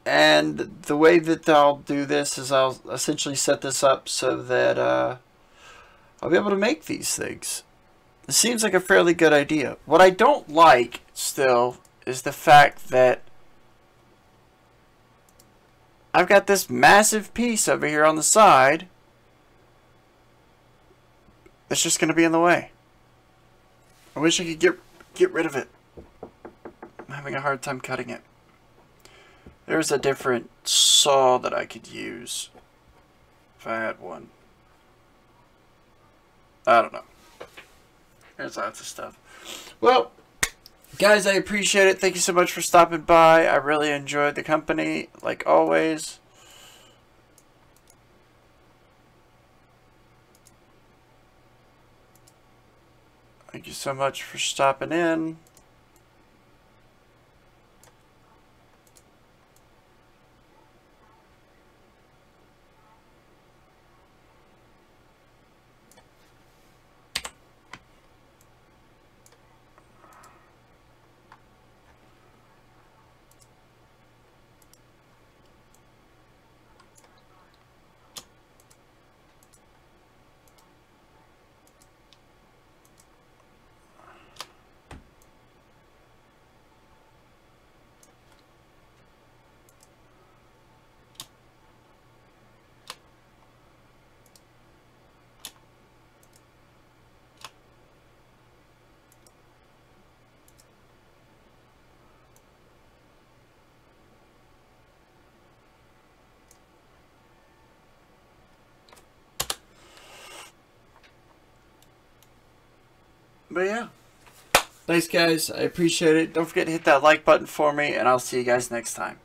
And the way that I'll do this is I'll essentially set this up so that I'll be able to make these things. It seems like a fairly good idea. What I don't like still is the fact that I've got this massive piece over here on the side that's just going to be in the way. I wish I could get rid of it. I'm having a hard time cutting it. There's a different saw that I could use if I had one. I don't know. There's lots of stuff. Well, guys, I appreciate it. Thank you so much for stopping by. I really enjoyed the company, like always. Thank you so much for stopping in. But yeah. Thanks, guys. I appreciate it. Don't forget to hit that like button for me, and I'll see you guys next time.